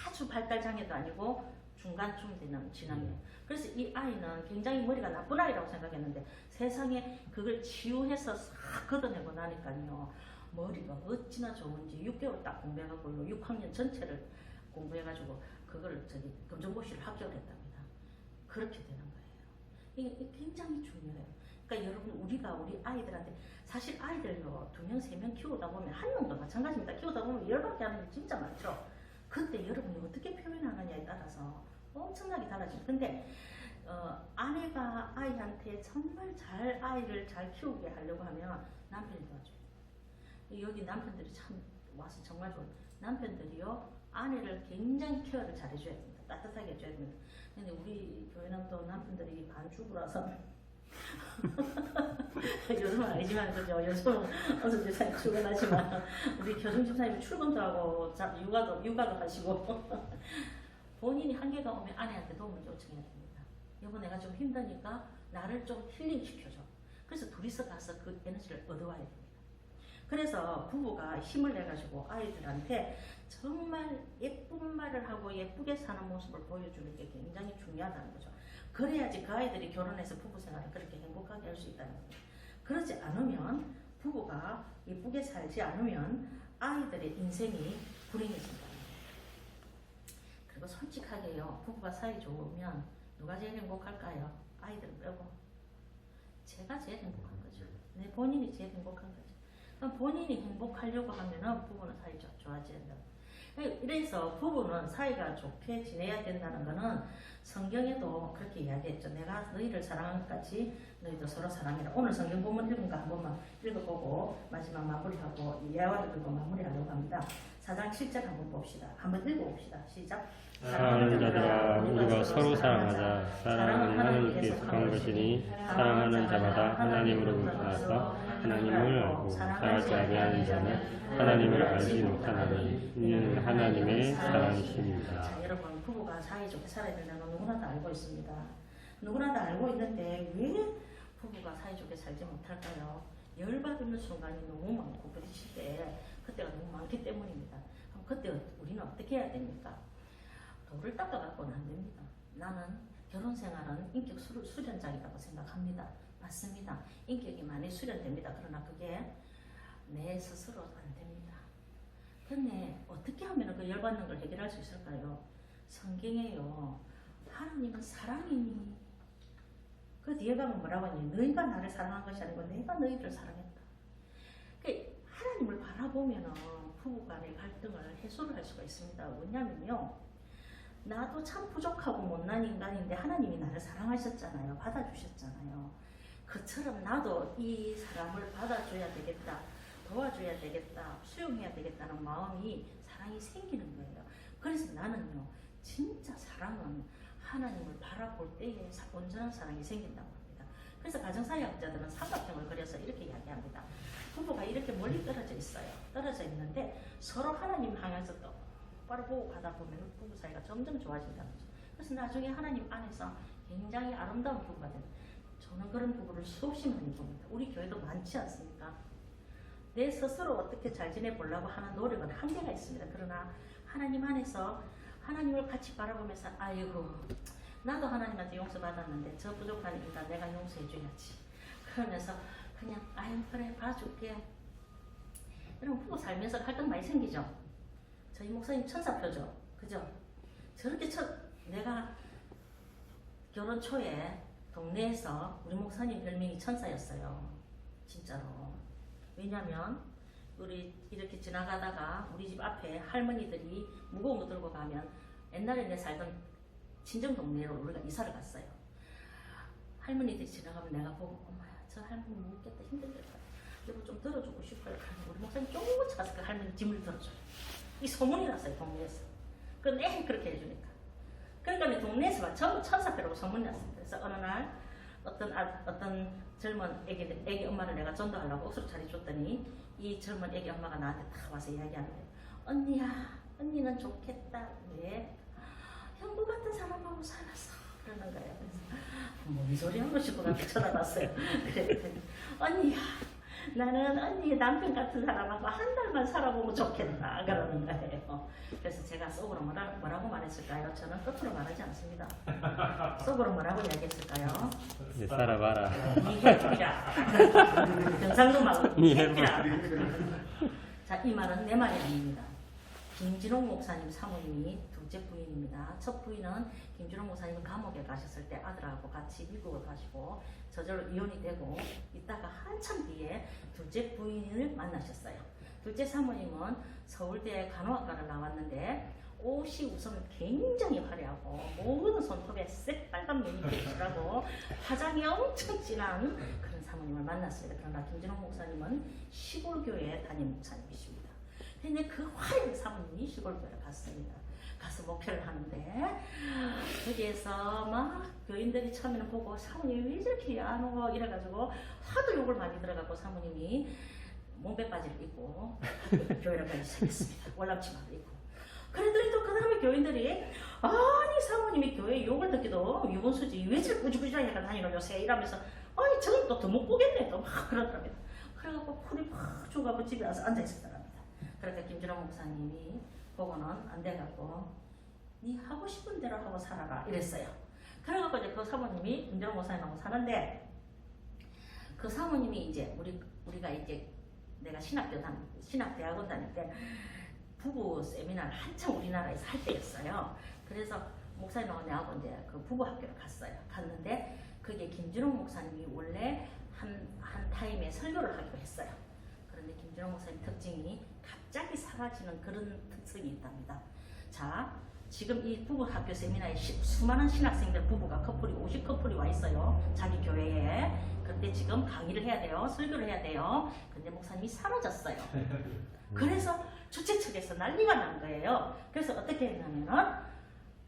아주 발달 장애도 아니고 중간쯤 되는 지능이에요. 그래서 이 아이는 굉장히 머리가 나쁜 아이라고 생각했는데 세상에 그걸 치유해서 싹 걷어내고 나니까요 머리가 어찌나 좋은지 6개월 딱 공부해갖고 6학년 전체를 공부해가지고 그걸 검정고시를 합격을 했답니다. 그렇게 되는 거예요. 이게 굉장히 중요해요. 그러니까 여러분 우리 아이들한테, 사실 아이들요 2명 3명 키우다 보면, 한 명도 마찬가지입니다. 키우다 보면 열받게 하는 게 진짜 많죠. 그때 여러분이 어떻게 표현하느냐에 따라서 엄청나게 달라집니다. 근데 아내가 아이한테 정말 아이를 잘 키우게 하려고 하면 남편이 도와줘요. 여기 남편들이 참 와서 정말 좋은 남편들이요, 아내를 굉장히 케어를 잘 해줘야 됩니다. 따뜻하게 해줘야 됩니다. 근데 우리 교회는 또 남편들이 반주부라서 요즘은 아니지만 그죠. 요즘은 어서 집사님 출근하지만 우리 교중 집사님이 출근도 하고 육아도 하시고 본인이 한계가 오면 아내한테 도움을 요청해야 됩니다. 여보 내가 좀 힘드니까 나를 좀 힐링 시켜줘. 그래서 둘이서 가서 그 에너지를 얻어와야 됩니다. 그래서 부부가 힘을 내가지고 아이들한테 정말 예쁜 말을 하고 예쁘게 사는 모습을 보여주는 게 굉장히 중요하다는 거죠. 그래야지 그 아이들이 결혼해서 부부 생활을 그렇게 행복하게 할 수 있다는 거예요. 그렇지 않으면, 부부가 예쁘게 살지 않으면 아이들의 인생이 불행해진다. 그리고 솔직하게요, 부부가 사이 좋으면 누가 제일 행복할까요? 아이들은 빼고 제가 제일 행복한 거죠. 내 본인이 제일 행복한 거죠. 그럼 본인이 행복하려고 하면은 부부는 사이 좋아져야 된다. 이래서 부부는 사이가 좋게 지내야 된다는 것은 성경에도 그렇게 이야기했죠. 내가 너희를 사랑한 것 같이 너희도 서로 사랑해라. 오늘 성경 본문 읽은 거 한 번만 읽어보고 마지막 마무리하고 예화를 읽고 마무리하려고 합니다. 4장 7절 한번 봅시다. 한번 읽어봅시다. 시작. 사랑하는 자들아 우리가 서로 사랑하자. 사랑은 하나님께 속한 것이니 사랑하는 자마다 하나님으로부터 나서 하나님을 알고 사랑하지 아니하는 자는 하나님을 알지 못하나니 이는 하나님의 사랑이십니다. 자, 여러분 부부가 사이좋게 살아야 된다는 건 누구나 다 알고 있습니다. 누구나 다 알고 있는데 왜 부부가 사이좋게 살지 못할까요? 열받는 순간이 너무 많고 부딪힐 때 그때가 너무 많기 때문입니다. 그럼 그때 우리는 어떻게 해야 됩니까? 돌을 닦아갖고는 안 됩니다. 나는 결혼 생활은 인격 수련장이라고 생각합니다. 맞습니다. 인격이 많이 수련됩니다. 그러나 그게 내 스스로 안 됩니다. 근데 어떻게 하면 그 열받는 걸 해결할 수 있을까요? 성경에요. 하나님은 사랑이니. 그 뒤에 가면 뭐라고 하니? 너희가 나를 사랑한 것이 아니고 내가 너희를 사랑했다. 그 하나님을 바라보면 부부 간의 갈등을 해소를 할 수가 있습니다. 왜냐면요. 나도 참 부족하고 못난 인간인데 하나님이 나를 사랑하셨잖아요. 받아주셨잖아요. 그처럼 나도 이 사람을 받아줘야 되겠다. 도와줘야 되겠다. 수용해야 되겠다는 마음이 사랑이 생기는 거예요. 그래서 나는요. 진짜 사랑은 하나님을 바라볼 때에 온전한 사랑이 생긴다고 합니다. 그래서 가정사역자들은 삼각형을 그려서 이렇게 이야기합니다. 부부가 이렇게 멀리 떨어져 있어요. 떨어져 있는데 서로 하나님 향해서 똑바로 보고 가다 보면 부부 사이가 점점 좋아진다는 거죠. 그래서 나중에 하나님 안에서 굉장히 아름다운 부부가 됩니다. 저는 그런 부부를 수없이 많이 봅니다. 우리 교회도 많지 않습니까? 내 스스로 어떻게 잘 지내보려고 하는 노력은 한계가 있습니다. 그러나 하나님 안에서 하나님을 같이 바라보면서 아이고 나도 하나님한테 용서받았는데 저 부족한 인간 내가 용서해줘야지. 그러면서 그냥 아유 그래 봐줄게. 여러분 부부 살면서 갈등 많이 생기죠? 저희 목사님 천사표죠? 그죠? 저렇게 내가 결혼 초에 동네에서 우리 목사님 별명이 천사였어요. 진짜로. 왜냐면 우리 이렇게 지나가다가 우리 집 앞에 할머니들이 무거운 거 들고 가면 옛날에 내 살던 친정 동네로 우리가 이사를 갔어요. 할머니들이 지나가면 내가 보고 엄마야 저 할머니 무겁겠다 힘들겠다. 여보 좀 들어주고 싶어요. 우리 목사님 쫓아가서 그 할머니 짐을 들어줘요. 이 소문이 났어요 동네에서. 그내 그렇게 해주니까. 그러니까 동네에서 전부 천사표라고 소문이 났습니다. 그래서 어느 날 어떤 젊은 애기 엄마를 내가 전도하려고 억수로 차려줬더니 이 젊은 애기 엄마가 나한테 딱 와서 이야기하는 거예요. 언니야, 언니는 좋겠다. 왜? 형부 같은 사람하고 살았어. 그러는 거예요. 그래서 뭔 소리 하고 싶어 가지고 쳐다봤어요. 그랬더니 언니야, 나는 언니 남편 같은 사람하고 한 달만 살아보면 좋겠다. 그러는 거예요. 그래서 제가 속으로 뭐라고 말했을까요? 저는 끝으로 말하지 않습니다. 속으로 뭐라고 이야기했을까요? 이제 살아봐라. 니 해주기라. 경상도 말로 니 해주기라. 자, 이 말은 내 말이 아닙니다. 김진홍 목사님 사모님이 둘째 부인입니다. 첫 부인은 김진홍 목사님은 감옥에 가셨을 때 아들하고 같이 미국을 가시고 저절로 이혼이 되고 있다가 한참 뒤에 둘째 부인을 만나셨어요. 둘째 사모님은 서울대 간호학과를 나왔는데 옷이 우선 굉장히 화려하고 모든 손톱에 새빨간 매니큐어라고 화장이 엄청 진한 그런 사모님을 만났습니다. 그러나 김진홍 목사님은 시골교회 담임 목사님이십니다. 근데 그 화려한 사모님이 시골교회를 갔습니다. 가서 목회를 하는데 거기에서 막 교인들이 처음에는 보고 사모님이 왜 저렇게 야노 이래가지고 하도 욕을 많이 들어가고 사모님이 몸빼바지를 입고 교회를 가기 시작했습니다. 월남치마도 입고. 그랬더니 또 그 다음에 교인들이 아니 사모님이 교회 욕을 듣기도 유분수지 왜 저렇게 꾸지꾸지하게 다니노 요새 이러면서 아니 저는 또 더 못 보겠네 또 막 그러더랍니다. 그래갖고 풀이 팍 죽어가고 집에 와서 앉아있었더랍니다. 그러니까 김진홍 목사님이 보고는 안 돼갖고 네 하고 싶은 대로 하고 살아라 이랬어요. 그래갖고 이제 그 사모님이 김진홍 목사님하고 사는데 그 사모님이 이제 우리가 이제 내가 신학대학원 다닐 때 부부 세미나를 한참 우리나라에서 할 때였어요. 그래서 목사님하고 내하고 이제 그 부부 학교를 갔어요. 갔는데 그게 김진홍 목사님이 원래 한 타임에 설교를 하기로 했어요. 그런데 김진홍 목사님 특징이 갑자기 사라지는 그런 특성이 있답니다. 자, 지금 이 부부 학교 세미나에 수많은 신학생들 부부가 커플이 50커플이 와 있어요. 자기 교회에. 근데 지금 강의를 해야 돼요. 설교를 해야 돼요. 근데 목사님이 사라졌어요. 그래서 주최 측에서 난리가 난 거예요. 그래서 어떻게 했냐면은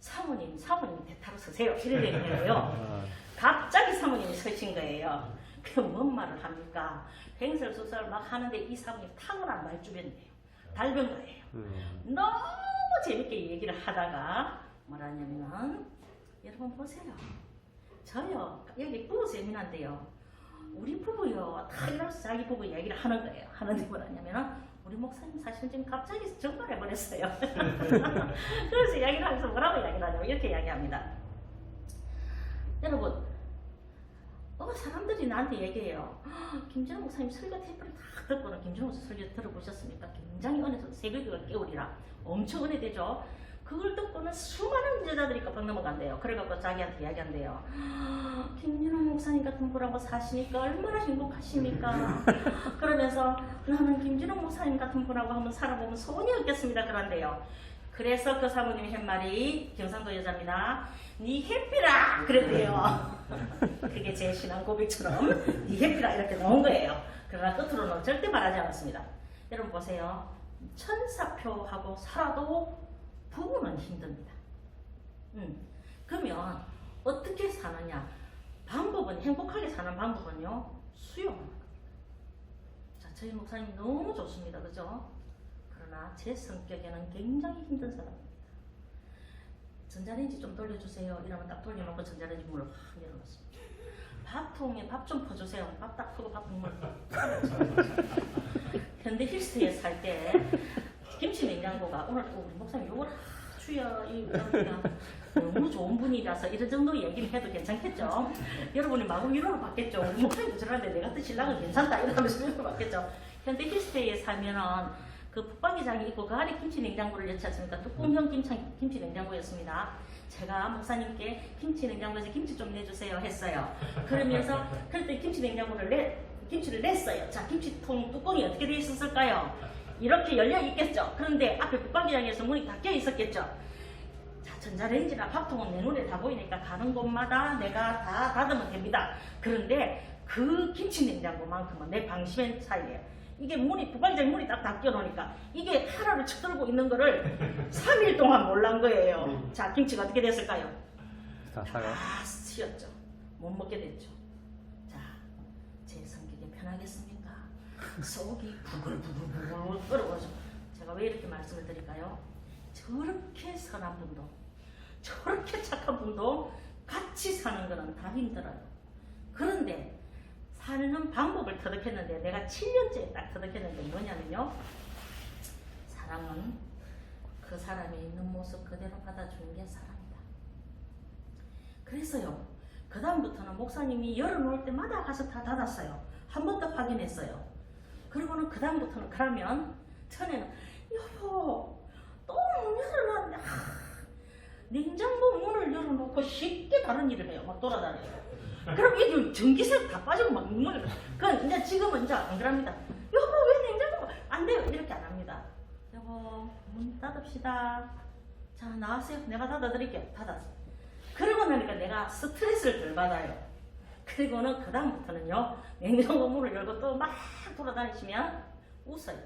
사모님 대타로 서세요. 이렇게 된 거예요. 갑자기 사모님이 서신 거예요. 그럼 뭔 말을 합니까? 횡설수설 막 하는데 이 사모님 탁월한 말주변이에요. 달변 거예요. 너무 재밌게 얘기를 하다가 뭐라냐면은 여러분 보세요. 저요 여기 부부 세미나인데요. 우리 부부요 다 이러면서 자기 부부 얘기를 하는 거예요. 하는데 뭐라냐면은 우리 목사님 사실 지금 갑자기 정발해버렸어요. 그래서 이야기를 하면서 뭐라고 이야기를 하냐면 이렇게 이야기합니다. 여러분 사람들이 나한테 얘기해요. 김진호 목사님 설교 테이프를 다 듣고는 김진호 목사님 설교 들어보셨습니까? 굉장히 은혜서 새벽기가 깨우리라 엄청 은혜되죠. 그걸 듣고는 수많은 여자들이 깜빡 넘어간대요. 그래갖고 자기한테 이야기한대요. 김진호 목사님 같은 분하고 사시니까 얼마나 행복하십니까? 그러면서 나는 김진호 목사님 같은 분하고 한번 살아보면 소원이 없겠습니다. 그런데요. 그래서 그 사모님이 한 말이 경상도 여자입니다. 니 해피라 그랬대요. 그게 제 신앙 고백처럼 니 해피라 이렇게 나온 거예요. 그러나 끝으로는 절대 말하지 않았습니다. 여러분 보세요. 천사표하고 살아도 부부는 힘듭니다. 그러면 어떻게 사느냐? 방법은 행복하게 사는 방법은요. 수용하는 겁니다. 자, 저희 목사님 너무 좋습니다. 그죠? 그러나 제 성격에는 굉장히 힘든 사람입니다. 전자레인지 좀 돌려주세요. 이러면 딱 돌려놓고 전자레인지 물을 확 열어놓습니다. 밥통에 밥 좀 퍼주세요. 밥 딱 퍼고 밥 국물 현대 힐스테이에 살 때 김치 냉장고가 오늘 또 우리 목사님 요걸 주여 이 너무 좋은 분이라서 이런 정도 얘기를 해도 괜찮겠죠? 여러분이 마구 위로를 받겠죠? 우리 목사님도 저러는데 내 같은 신랑은 괜찮다 이러면서 위로를 받겠죠? 현대 힐스테이에 살면은 그 붙박이장이 있고 그 안에 김치 냉장고를 넣지 않습니까? 뚜껑형 김치 냉장고였습니다. 제가 목사님께 김치 냉장고에서 김치 좀 내주세요 했어요. 그러면서 그때 김치를 냈어요. 자, 김치통 뚜껑이 어떻게 되어 있었을까요? 이렇게 열려 있겠죠. 그런데 앞에 붙박이장에서 문이 닫혀 있었겠죠. 자, 전자레인지나 밥통은 내 눈에 다 보이니까 가는 곳마다 내가 다 닫으면 됩니다. 그런데 그 김치 냉장고만큼은 내 방심의 사이에 이게 붙박이장 문이 딱 닫혀 놓으니까 이게 하나를 쳐들고 있는 거를 3일 동안 몰란 거예요. 자, 김치가 어떻게 됐을까요? 다 사가. 다 쓰였죠. 못 먹게 됐죠. 자, 제 성격에 편하겠습니까? 속이 부글부글 끓어가지고 제가 왜 이렇게 말씀을 드릴까요? 저렇게 선한 분도 저렇게 착한 분도 같이 사는 거는 다 힘들어요. 그런데 사는 방법을 터득했는데 내가 7년째 딱 터득했는데 뭐냐면요. 사랑은 그 사람이 있는 모습 그대로 받아주는 게 사랑이다. 그래서요. 그 다음부터는 목사님이 열어놓을 때마다 가서 다 닫았어요. 한 번 더 확인했어요. 그리고는 그 다음부터는 그러면 전에는 여보 또 문 열어놨는데 냉장고 문을 열어놓고 쉽게 다른 일을 해요. 막 돌아다녀요. 그럼 이게 전기세 다 빠지고 막 눈물이 그건 이제 지금은 이제 안 그럽니다. 여보 왜 냉장고 안 돼요 이렇게 안 합니다. 여보 문 닫읍시다. 자 나와세요. 내가 닫아드릴게요. 닫았어. 그러고 나니까 내가 스트레스를 덜 받아요. 그리고는 그 다음부터는요 냉장고 문을 열고 또 막 돌아다니시면 웃어요.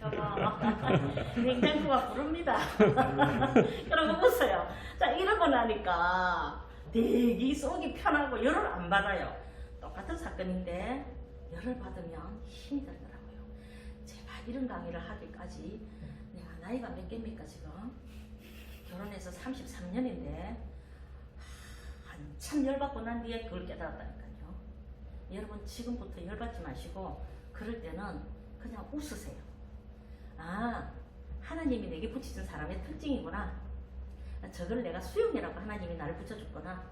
여보 냉장고가 부릅니다. 그러고 웃어요. 자 이러고 나니까 되게 속이 편하고 열을 안 받아요. 똑같은 사건인데 열을 받으면 힘이 들더라고요. 제발 이런 강의를 하기까지 내가 나이가 몇 개입니까 지금? 결혼해서 33년인데 한참 열받고 난 뒤에 그걸 깨달았다니까요. 여러분 지금부터 열받지 마시고 그럴 때는 그냥 웃으세요. 아 하나님이 내게 붙이신 사람의 특징이구나. 저걸 내가 수용이라고 하나님이 나를 붙여줬구나.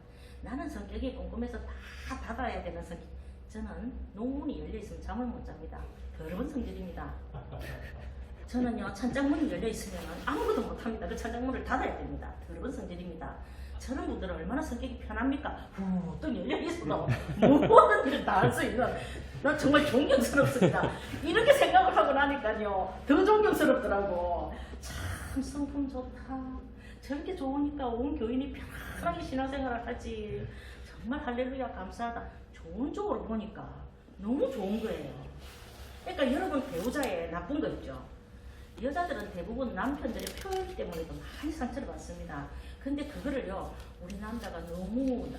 나는 성격이 꼼꼼해서 다 닫아야 되는 성격. 저는 농문이 열려있으면 잠을 못 잡니다. 더러운 성질입니다. 저는요 천장문이 열려있으면 아무것도 못합니다. 그 천장문을 닫아야 됩니다. 더러운 성질입니다. 저런 분들은 얼마나 성격이 편합니까? 또 열려 있어도 모든 일을 다 할 수 있는 난 정말 존경스럽습니다. 이렇게 생각을 하고 나니까요 더 존경스럽더라고. 참 성품 좋다. 저렇게 좋으니까 온 교인이 편안하게 신앙생활을 하지. 정말 할렐루야 감사하다. 좋은 쪽으로 보니까 너무 좋은 거예요. 그러니까 여러분 배우자의 나쁜 거 있죠. 여자들은 대부분 남편들의 표현 때문에도 많이 상처를 받습니다. 근데 그거를요 우리 남자가 너무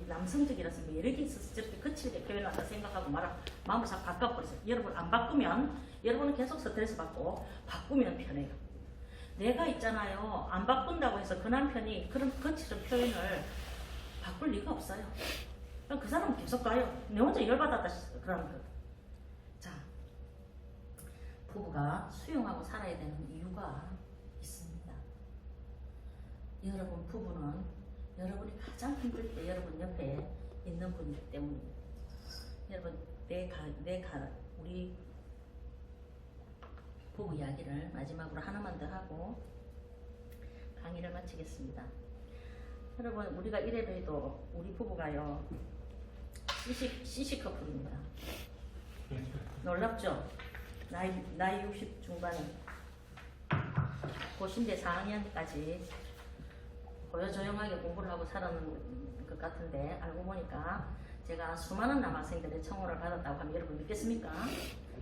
남성적이라서 매력이 있어서 저렇게 거칠게 표현한다 생각하고 마음을 싹 바꿔버렸어요. 여러분 안 바꾸면 여러분은 계속 스트레스 받고 바꾸면 편해요. 내가 있잖아요 안 바꾼다고 해서 그 남편이 그런 거칠은 표현을 바꿀 리가 없어요. 그럼 그 사람은 계속 가요. 내 혼자 열받았다 그러는 거예요. 자, 부부가 수용하고 살아야 되는 이유가 있습니다. 여러분 부부는 여러분이 가장 힘들 때 여러분 옆에 있는 분이기 때문입니다. 여러분 우리 부부 이야기를 마지막으로 하나만 더 하고 강의를 마치겠습니다. 여러분 우리가 이래봬도 우리 부부가요 CC 커플입니다. 놀랍죠? 나이 60 중반에 고신대 4학년까지 고요조용하게 공부를 하고 살았는 것 같은데 알고 보니까 제가 수많은 남학생들의 청혼을 받았다고 하면 여러분 믿겠습니까?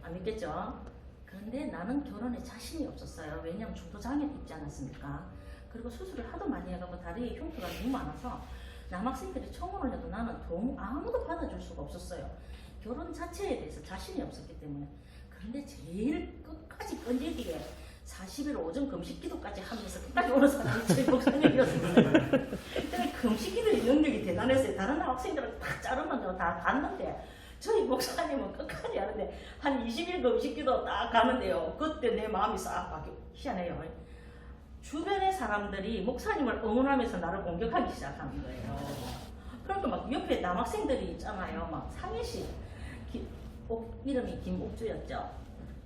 안 믿겠죠? 그런데 나는 결혼에 자신이 없었어요. 왜냐하면 중도장애도 있지 않았습니까? 그리고 수술을 하도 많이 해가지고 다리에 흉터가 너무 많아서 남학생들이 청혼을 해도 나는 아무도 받아줄 수가 없었어요. 결혼 자체에 대해서 자신이 없었기 때문에. 그런데 제일 끝까지 끈질기게 40일 오전 금식기도까지 하면서 끝까지 오는 사람이 저희 목사님이었어요. 그때 금식기도의 능력이 대단했어요. 다른 학생들은 다 자르면 다 갔는데 저희 목사님은 끝까지 하는데 한 20일 금식기도 딱 가는데요. 그때 내 마음이 싹 바뀌고 희한해요. 주변의 사람들이 목사님을 응원하면서 나를 공격하기 시작하는 거예요. 그러니까 막 옆에 남학생들이 있잖아요. 막 상혜씨 이름이 김옥주였죠.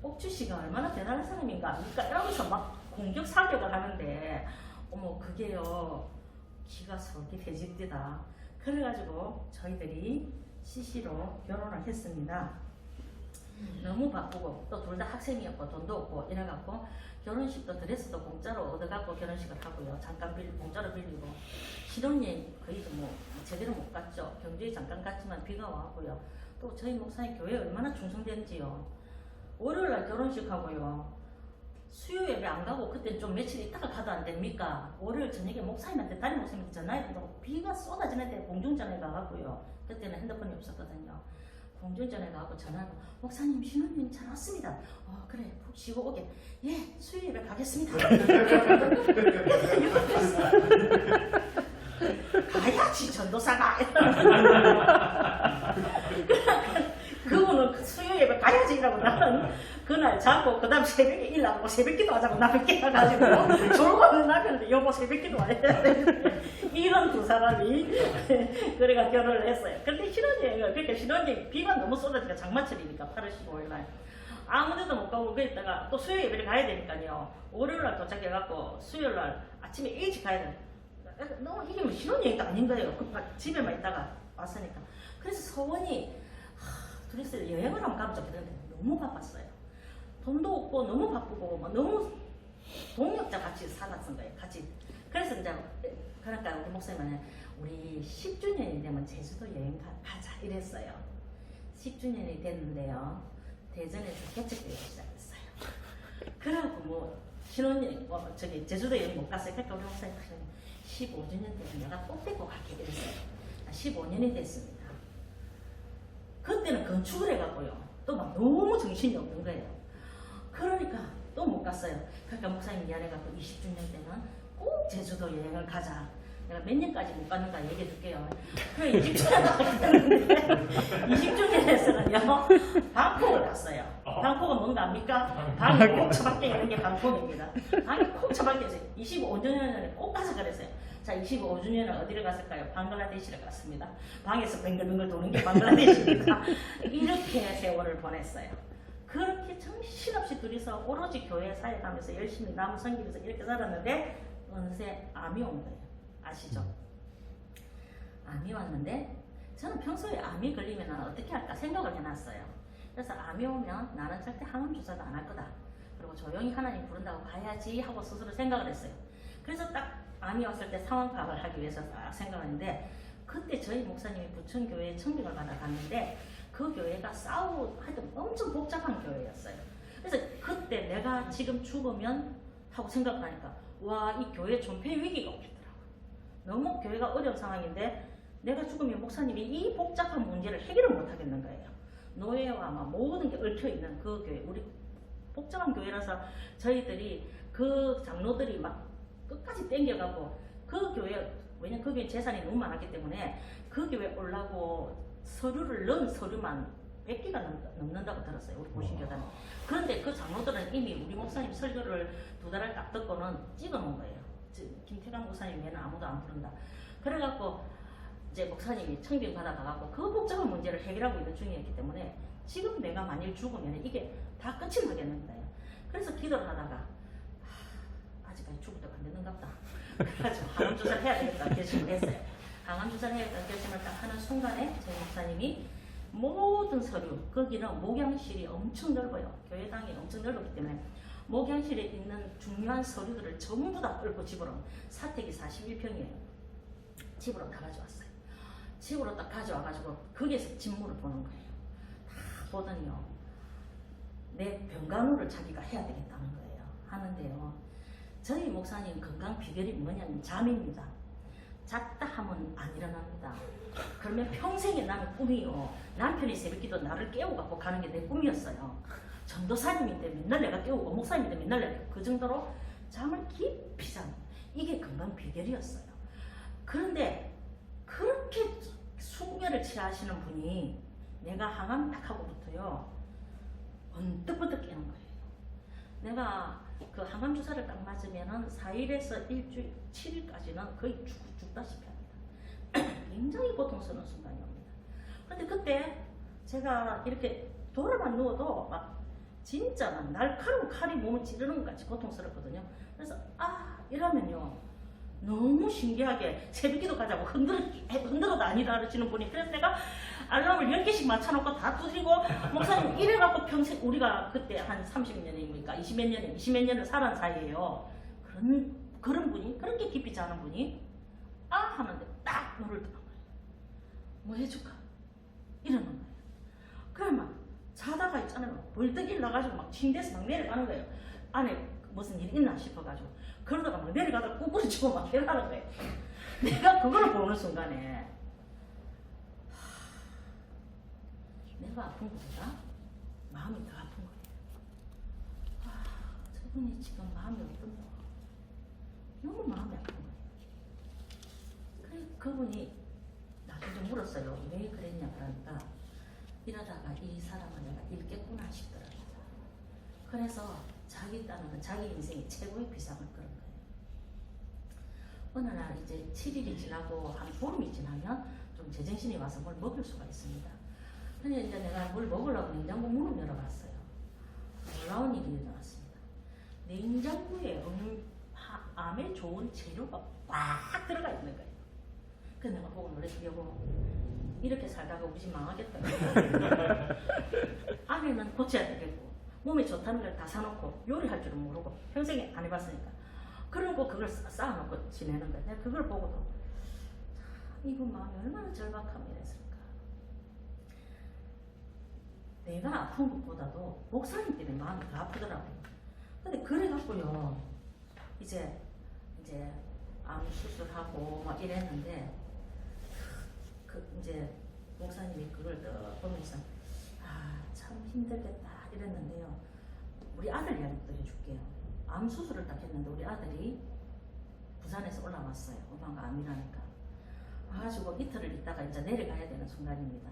옥주 씨가 얼마나 대단한 사람인가 이러면서 막 공격 사격을 하는데 어머 그게요 기가 솔깃해집니다. 그래가지고 저희들이 CC로 결혼을 했습니다. 너무 바쁘고 또 둘 다 학생이었고 돈도 없고 이래갖고 결혼식도 드레스도 공짜로 얻어갖고 결혼식을 하고요. 잠깐 공짜로 빌리고 신혼여행 거의 뭐 제대로 못 갔죠. 경주에 잠깐 갔지만 비가 와고요. 또 저희 목사님 교회에 얼마나 충성되는지요. 월요일날 결혼식 하고요. 수요 예배 안 가고 그때 좀 며칠 있다가 가도 안 됩니까? 월요일 저녁에 목사님한테 담임 목사님한테 전화해도 비가 쏟아지는 데 공중전화가 가고요. 그때는 핸드폰이 없었거든요. 공중전화가 하고 전화하고 목사님 신혼여행 잘 왔습니다. 그래 푹 쉬고 오게. 예 수요 예배 가겠습니다. 가야지 전도사가. 그분은 수요 예배 가야지 이라고 나는 그날 자고 그 다음 새벽에 일하고 새벽기도 하자고 나를 깨워가지고 졸고 있는 남편한테 여보 새벽기도 해야 돼. 이런 두 사람이 그래가 결혼을 했어요. 근데 신혼여행을 그러니까 신혼여행 비가 너무 쏟아지니까 장마철이니까 8월 15일날 아무데도 못 가고 그랬다가 또 수요 예배를 가야 되니까요. 월요일날 도착해갖고 수요일날 아침에 일찍 가야 돼. 너무 이게 뭐 신혼여행도 아닌 거예요. 집에만 있다가 왔으니까. 그래서 서원이 그래서 여행을 한번 가면 좋겠는데 너무 바빴어요. 돈도 없고 너무 바쁘고 막 너무 동역자 같이 살았던 거예요. 같이. 그래서 이제 그러니까 우리 목사님은 우리 10주년이 되면 제주도 여행 가자 이랬어요. 10주년이 됐는데요. 대전에서 개척교회가 시작했어요. 그래갖고 뭐 신혼여행 제주도 여행 못 갔어요. 그러니까 우리 목사님 15주년 되면 내가 꼭 데리고 갈게 이랬어요. 15년이 됐습니다. 그때는 건축을 해갖고요. 또 막 너무 정신이 없는 거예요. 그러니까 또 못 갔어요. 그러니까 목사님 미안해갖고 20주년 때는 꼭 제주도 여행을 가자. 내가 몇 년까지 못 갔는가 얘기해 줄게요. 그래 20주년 갔는데 20주년에서는요 방콕을 갔어요. 방콕은 뭔가 압니까? 방이 콕 처박혀 있는 게 방콕입니다. 방이 콕 처박혀 있어요. 25주년에 꼭 가서 그랬어요. 자 25주년은 어디를 갔을까요? 방글라데시를 갔습니다. 방에서 뱅글뱅글 도는 게 방글라데시입니다. 이렇게 세월을 보냈어요. 그렇게 정신없이 둘이서 오로지 교회 사역하면서 열심히 남을 섬기면서 이렇게 살았는데 어느새 암이 온 거예요. 아시죠? 암이 왔는데 저는 평소에 암이 걸리면 어떻게 할까 생각을 해놨어요. 그래서 암이 오면 나는 절대 항암 주사도 안 할 거다. 그리고 조용히 하나님 부른다고 가야지 하고 스스로 생각을 했어요. 그래서 딱 암이 왔을 때 상황 파악을 하기 위해서 딱 생각을 했는데 그때 저희 목사님이 부천교회에 청빙을 받아 갔는데 그 교회가 하여튼 엄청 복잡한 교회였어요. 그래서 그때 내가 지금 죽으면 하고 생각하니까 와, 이 교회 존폐 위기가 오겠더라고. 너무 교회가 어려운 상황인데 내가 죽으면 목사님이 이 복잡한 문제를 해결을 못 하겠는 거예요. 노예와 막 모든 게 얽혀 있는 그 교회, 우리 복잡한 교회라서 저희들이 그 장로들이 막 끝까지 땡겨가고 그 교회, 왜냐면 그 교회 재산이 너무 많았기 때문에 그 교회 올라고 서류를 넣은 서류만 100개가 넘는다고 들었어요. 우리 보신교단은. 그런데 그 장로들은 이미 우리 목사님 설교를 2달을 딱 듣고는 찍어 놓은 거예요. 김태강 목사님 외에는 아무도 안 부른다. 그래갖고 이제 목사님이 청빙 받아가갖고 그 복잡한 문제를 해결하고 있는 중이었기 때문에 지금 내가 만일 죽으면 이게 다 끝이 나겠는 거예요. 그래서 기도를 하다가 아직까지 죽을 때가 안 됐는가 보다. 그래가지고 항암 주사를 해야 되겠다 결심을 했어요. 항암 주사를 해야 되겠다 결심을 딱 하는 순간에 저희 목사님이 모든 서류, 거기는 목양실이 엄청 넓어요. 교회당이 엄청 넓었기 때문에 목양실에 있는 중요한 서류들을 전부 다 끌고 집으로, 사택이 41평이에요. 집으로 다 가져왔어요. 집으로 딱 가져와가지고 거기에서 진물을 보는 거예요. 다 보더니요, 내 병간호를 자기가 해야 되겠다는 거예요. 하는데요, 저희 목사님 건강 비결이 뭐냐면 잠입니다. 잤다 하면 안 일어납니다. 그러면 평생에 나는 꿈이요, 남편이 새벽기도 나를 깨워갖고 가는 게 내 꿈이었어요. 전도사님인데 맨날 내가 깨우고 목사님인데 맨날 내가 그 정도로 잠을 깊이 자는, 이게 건강 비결이었어요. 그런데 그렇게 숙면을 취하시는 분이 내가 항암 딱 하고부터요 번뜩번뜩 깨는 거예요. 내가 그 항암 주사를 딱 맞으면은 4일에서 일주일, 7일까지는 거의 죽다시피 합니다. 굉장히 고통스러운 순간이 옵니다. 그런데 그때 제가 이렇게 돌아만 누워도 막 진짜 막 날카로운 칼이 몸을 찌르는 것 같이 고통스럽거든요. 그래서 이러면요 너무 신기하게 새벽기도 가자고 흔들어도 안 일어나시는 분이, 그래서 내가 알람을 10개씩 맞춰놓고 다 두드리고 목사님 이래갖고 평생, 우리가 그때 한 30년입니까 20몇 년을 살은 사이에요. 그런 분이, 그렇게 깊이 자는 분이 하는데 딱 눈을 뜨는 거예요. 뭐 해줄까? 이러는 거예요. 그러면 자다가 있잖아요, 벌떡 일어나가지고 막 침대에서 막 내려가는 거예요. 안에 무슨 일이 있나 싶어가지고 그러다가 막 내려가다 꾸꾸리치고 막 내려가는 거예요. 내가 그걸 보는 순간에 내가 아픈 것보다 마음이 더 아픈 거예요. 저분이 지금 마음이 어떤가, 너무 마음이 아픈 거예요. 그래, 그분이 나중에 좀 물었어요. 왜 그랬냐 그러니까 이러다가 이 사람을 내가 잃겠구나 싶더라고요. 그래서 자기 딴은 자기 인생의 최고의 비상을 끌은 거예요. 어느 날 이제 7일이 지나고 한 보름이 지나면 좀 제정신이 와서 뭘 먹을 수가 있습니다. 근데 이제 내가 뭘 먹으려고 냉장고 문을 열어봤어요. 놀라운 일이 일어났습니다. 냉장고에 암에 좋은 재료가 꽉 들어가 있는 거예요. 그래서 내가 보고 놀랬어요. 여보, 이렇게 살다가 우리 집 망하겠다. 안에는 고쳐야 되겠고 몸에 좋다는 걸 다 사놓고 요리할 줄은 모르고 평생에 안 해봤으니까 그러고 그걸 쌓아놓고 지내는 거예요. 내가 그걸 보고도 이분 마음이 얼마나 절박하면 이랬을까. 내가 아픈 것보다도 목사님 때문에 마음이 더 아프더라고요. 근데 그래갖고요 이제 암 수술하고 막 이랬는데 이제 목사님이 그걸 보면서 참 힘들겠다 이랬는데요. 우리 아들 이야기도 해줄게요. 암 수술을 딱 했는데 우리 아들이 부산에서 올라왔어요. 엄마가 암이라니까. 와가지고 이틀을 있다가 이제 내려가야 되는 순간입니다.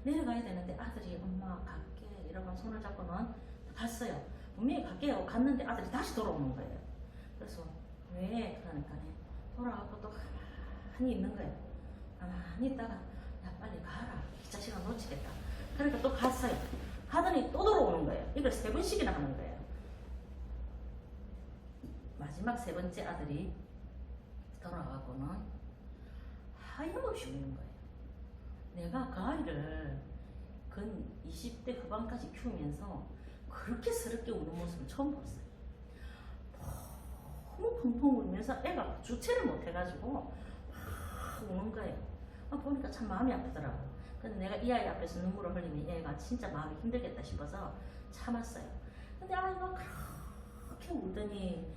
내려가야 되는데 아들이 엄마 갈게 이러고 손을 잡고는 갔어요. 분명히 갈게요. 갔는데 아들이 다시 돌아오는 거예요. 그래서 왜? 그러니까 돌아가고 또 가만히 있는 거예요. 가만히 있다가 야 빨리 가라, 이 자식아 놓치겠다. 그러니까 또 갔어요. 가더니 또 돌아오는 거예요. 이걸 3번씩이나 하는 거예요. 마지막 3번째 아들이 돌아가고는 하염없이 우는 거예요. 내가 그 아이를 근 20대 후반까지 키우면서 그렇게 스럽게 우는 모습을 처음 봤어요. 너무 펑펑 울면서 애가 주체를 못 해가지고 막 우는 거예요. 보니까 참 마음이 아프더라고요. 근데 내가 이 아이 앞에서 눈물을 흘리면 얘가 진짜 마음이 힘들겠다 싶어서 참았어요. 근데 아이가 그렇게 울더니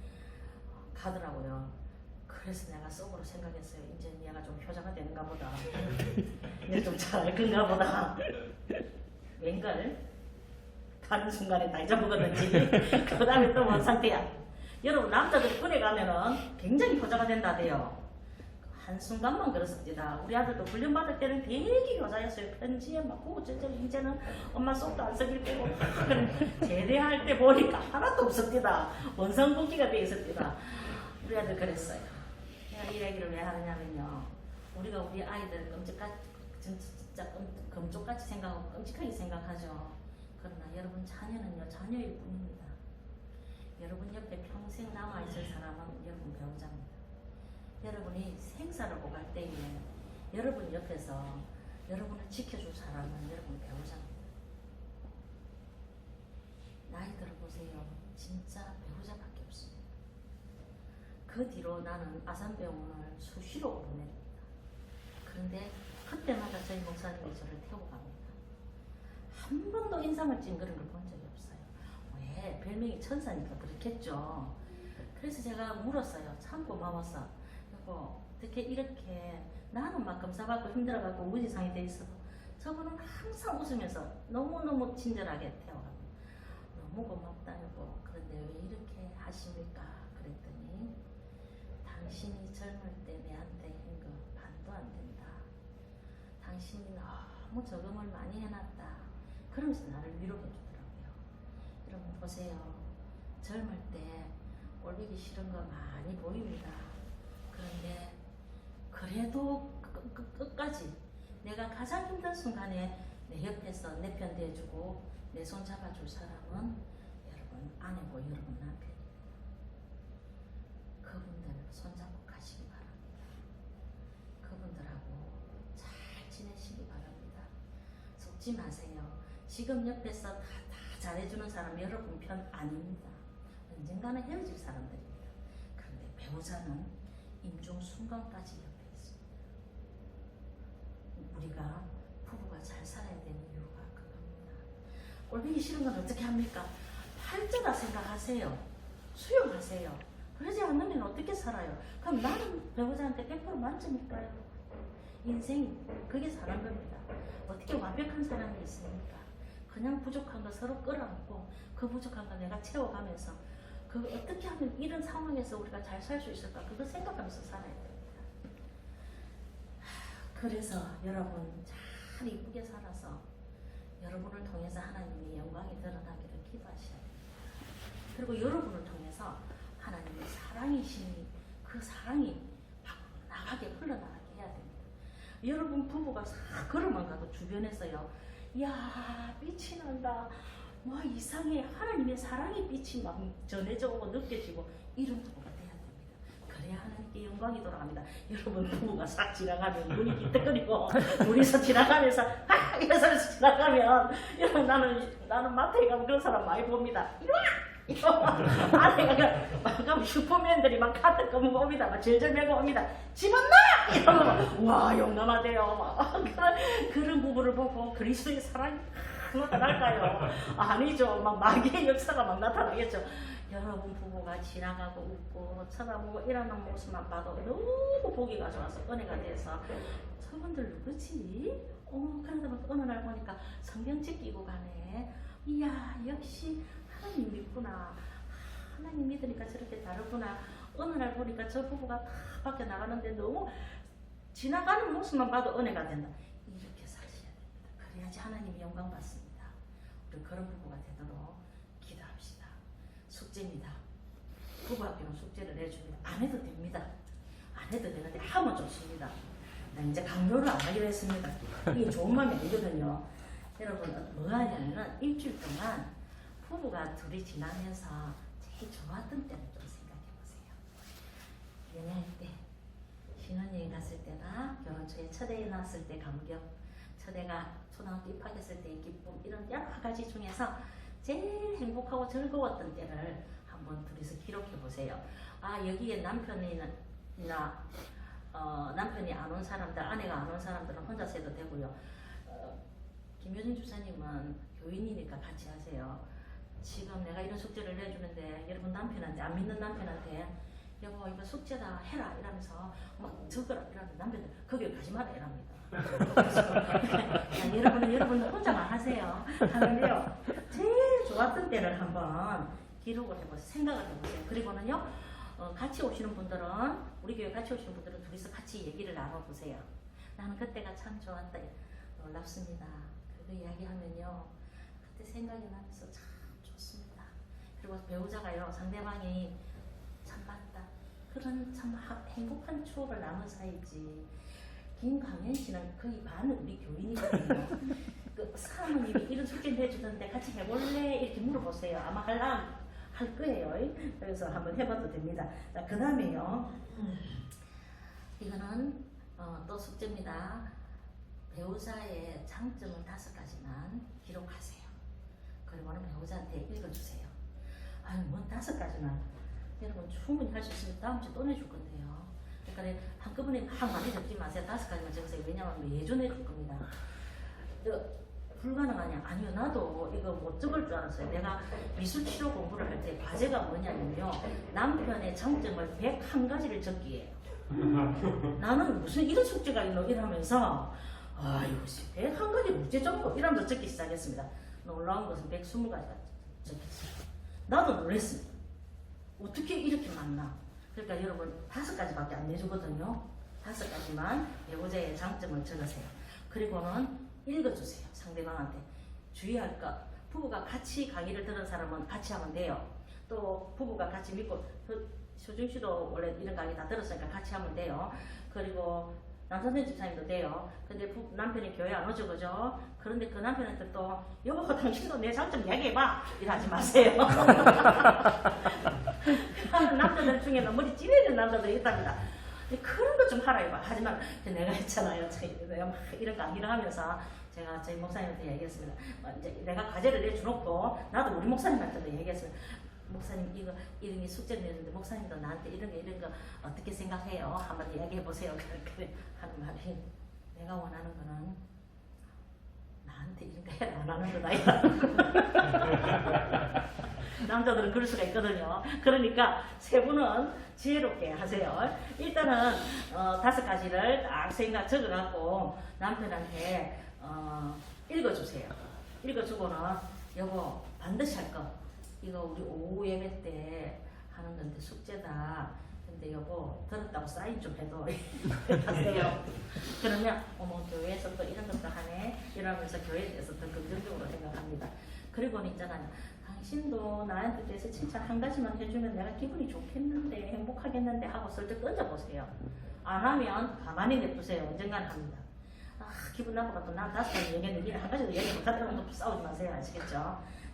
가더라고요. 그래서 내가 속으로 생각했어요. 이제 얘가 좀 효자가 되는가 보다. 얘 좀 잘 큰가 보다. 웬걸? 가는 순간에 다 잊어먹었는지. 그 다음에 또 뭔 상태야? 여러분, 남자들이 군에 가면은 굉장히 효자가 된다대요. 한순간만 그렇습니다. 우리 아들도 훈련받을 때는 되게 효자였어요. 편지에 막 보고 이제는 엄마 속도 안 썩일 거고. 제대할 때 보니까 하나도 없습니다. 원상복귀가 돼 있습니다. 우리 아들 그랬어요. 내가 이 얘기를 왜 하느냐면요. 우리가 우리 아이들 진짜 금쪽같이 생각하고 끔찍하게 생각하죠. 그러나 여러분 자녀는요, 자녀일 뿐입니다. 여러분 옆에 평생 남아있을 사람은 여러분 배우자입니다. 여러분이 생사를 오갈 때에 여러분 옆에서 여러분을 지켜줄 사람은 여러분 배우자입니다. 나이 들어보세요. 진짜 배우자밖에 없습니다. 그 뒤로 나는 아산병원을 수시로 보냅니다. 그런데 그때마다 저희 목사님이 저를 태우고 갑니다. 한 번도 인상을 찡그린 걸 본 적이 없어요. 왜? 별명이 천사니까 그렇겠죠. 그래서 제가 물었어요. 참 고마웠어. 그리고 어떻게 이렇게 나는 막 검사받고 힘들어갖고 우지상이 돼 있어도 저분은 항상 웃으면서 너무너무 친절하게 태워갑니다. 너무 고맙다고. 그런데 왜 이렇게 하십니까? 그랬더니 당신이 젊을 때 내한테 한 거 반도 안 된다. 당신이 너무 적응을 많이 해놨다. 그러면서 나를 위로해 주더라고요. 여러분 보세요. 젊을 때 꼴보기 싫은 거 많이 보입니다. 그런데 그래도 끝까지 내가 가장 힘든 순간에 내 옆에서 내 편 대주고 내 손 잡아줄 사람은 여러분 아내고 여러분 남편입니다. 그분들 손잡고 가시기 바랍니다. 그분들하고 잘 지내시기 바랍니다. 속지 마세요. 지금 옆에서 다 잘해주는 사람 여러분 편 아닙니다. 언젠가는 헤어질 사람들입니다. 그런데 배우자는 임종 순간까지 옆에 있습니다. 우리가 부부가 잘 살아야 되는 이유가 그겁니다. 꼴보기 싫은 건 어떻게 합니까? 팔자다 생각하세요. 수용하세요. 그러지 않으면 어떻게 살아요? 그럼 나는 배우자한테 100% 만점일까요? 인생이 그게 사는 겁니다. 어떻게 완벽한 사람이 있습니까? 그냥 부족한 거 서로 끌어안고 그 부족한 거 내가 채워가면서 그 어떻게 하면 이런 상황에서 우리가 잘 살 수 있을까? 그거 생각하면서 살아야 됩니다. 그래서 여러분 잘 이쁘게 살아서 여러분을 통해서 하나님의 영광이 드러나기를 기도하셔야 됩니다. 그리고 여러분을 통해서 하나님의 사랑이시니 그 사랑이 밖으로 나가게 흘러나가게 해야 됩니다. 여러분 부부가 싹 걸어만 가도 주변에서요. 야 빛이 난다. 와 이상해. 하나님의 사랑의 빛이 막 전해져 오고 느껴지고 이런 부부가 돼야 됩니다. 그래야 하나님께 영광이 돌아갑니다. 여러분 부부가 싹 지나가면 눈이 기떡거리고 둘이서 지나가면서 이래서 지나가면 여러분 나는 마트에 가면 그런 사람 많이 봅니다. 이리 와! 아내가 막 슈퍼맨들이 막 카트 꺼먹고 옵니다. 막 절절 매고 옵니다. 집었나? 이러면 와 용감하대요. 그런 부부를 보고 그리스도의 사랑이 나타날까요? 아니죠. 막 마귀의 역사가 막 나타나겠죠. 여러분 부부가 지나가고 웃고 쳐다보고 이러는 모습만 봐도 너무 보기가 좋아서 은혜가 돼서 저분들 누구지? 그러다 보니까 어느 날 보니까 성경책 끼고 가네. 이야 역시 하나님 믿구나. 하나님 믿으니까 저렇게 다르구나. 어느 날 보니까 저 부부가 다 밖에 나가는데 너무 지나가는 모습만 봐도 은혜가 된다. 이렇게 사셔야 됩니다. 그래야지 하나님이 영광 받습니다. 우리 그런 부부가 되도록 기도합시다. 숙제입니다. 부부학교는 숙제를 내줍니다. 안 해도 됩니다. 안 해도 되는데 하면 좋습니다. 나 이제 강요를 안 하기로 했습니다. 이게 좋은 마음이 아니거든요. 여러분 뭐 하냐면은 일주일 동안 부부가 둘이 지나면서 제일 좋았던 때를 좀 생각해 보세요. 연애할 때, 신혼여행 갔을 때나 결혼 저희 첫애에 낳았을 때 감격, 첫애가 초등학교 입학했을 때의 기쁨, 이런 여러 가지 중에서 제일 행복하고 즐거웠던 때를 한번 둘이서 기록해 보세요. 아, 여기에 남편이 안 온 사람들, 아내가 안 온 사람들은 혼자서 해도 되고요. 김효진 주사님은 교인이니까 같이 하세요. 지금 내가 이런 숙제를 내주는데 여러분 남편한테, 안 믿는 남편한테 여보 이거 숙제다 해라 이러면서 막 적어라 이러는데 남편들 거길 가지 마라 이랍니다. 여러분 혼자만 하세요. 하는데요. 제일 좋았던 때를 한번 기록을 해보세요. 생각을 해보세요. 그리고는요. 같이 오시는 분들은, 우리 교회 같이 오시는 분들은 둘이서 같이 얘기를 나눠보세요. 나는 그때가 참 좋았다. 놀랍습니다. 그거 이야기하면요. 그때 생각이 나면서 참 좋습니다. 그리고 배우자가요. 상대방이 참 맞다. 그런 참 행복한 추억을 남은 사이지. 김강현 씨는 거의 반은 우리 교인이거든요. 그 사모님이 이런 숙제 해주던데 같이 해볼래? 이렇게 물어보세요. 아마 할 거예요. 그래서 한번 해봐도 됩니다. 자, 그 다음에요. 이거는 또 숙제입니다. 배우자의 장점을 5가지만 기록하세요. 그리고는 배우자한테 읽어주세요. 아유, 뭔 5가지나. 여러분 충분히 할 수 있으면 다음 주에 또 내줄 건데요. 그러니까 한꺼번에 많이 적지 마세요. 5가지만 적으세요. 왜냐하면 예전해 줄 겁니다. 불가능하냐? 아니요, 나도 이거 못 적을 줄 알았어요. 내가 미술치료 공부를 할 때 과제가 뭐냐면요. 남편의 장점을 101가지를 적기예요. 나는 무슨 이런 숙제가 있노? 이러면서 아이고, 101가지 어째 적고? 이러면서 적기 시작했습니다. 놀라운 것은 120가지가 적혔어요. 나도 놀랐습니다. 어떻게 이렇게 많나? 그러니까 여러분 5가지밖에 안 내주거든요. 5가지만 배우자의 장점을 적으세요. 그리고는 읽어주세요. 상대방한테. 주의할 것. 부부가 같이 강의를 들은 사람은 같이 하면 돼요. 또 부부가 같이 믿고, 수중 씨도 원래 이런 강의 다 들었으니까 같이 하면 돼요. 그리고 남선생 집사님도 돼요. 근데 남편이 교회 안 오죠, 그죠? 그런데 그 남편한테 또 여보 당신도 내 장점 이야기해봐 이러지 마세요. 남자들 중에는 머리 찌르는 남자들이 있답니다. 그런 거 좀 하라 해봐. 하지만 내가 했잖아요. 내가 막 이런 강의를 하면서 제가 저희 목사님한테 얘기했습니다. 이제 내가 과제를 내주놓고 나도 우리 목사님한테도 얘기했습니다. 목사님 이런 게 숙제를 내는데 목사님도 나한테 이런 거 어떻게 생각해요? 한번 이야기해 보세요. 그렇게 하는 말이 내가 원하는 거는 나한테 이런 거 해라 안 하는 거다. 남자들은 그럴 수가 있거든요. 그러니까 세 분은 지혜롭게 하세요. 일단은 5가지를 딱 생각 적어갖고 남편한테 읽어주세요. 읽어주고는 여보 반드시 할 거. 이거 우리 오후 예배 때 하는 건데 숙제다. 근데 여보 들었다고 사인 좀 해도 하세요. 그러면 어머 교회에서 또 이런 것도 하네 이러면서 교회에 대해서 더 긍정적으로 생각합니다. 그리고는 있잖아요. 당신도 나한테 대해서 칭찬 1가지만 해주면 내가 기분이 좋겠는데 행복하겠는데 하고 슬쩍 던져보세요. 안 하면 가만히 냅두세요. 언젠간 합니다. 기분 나쁘다 또 난 5가지 얘기했는데 1가지도 얘기 못하다고 또 싸우지 마세요. 아시겠죠?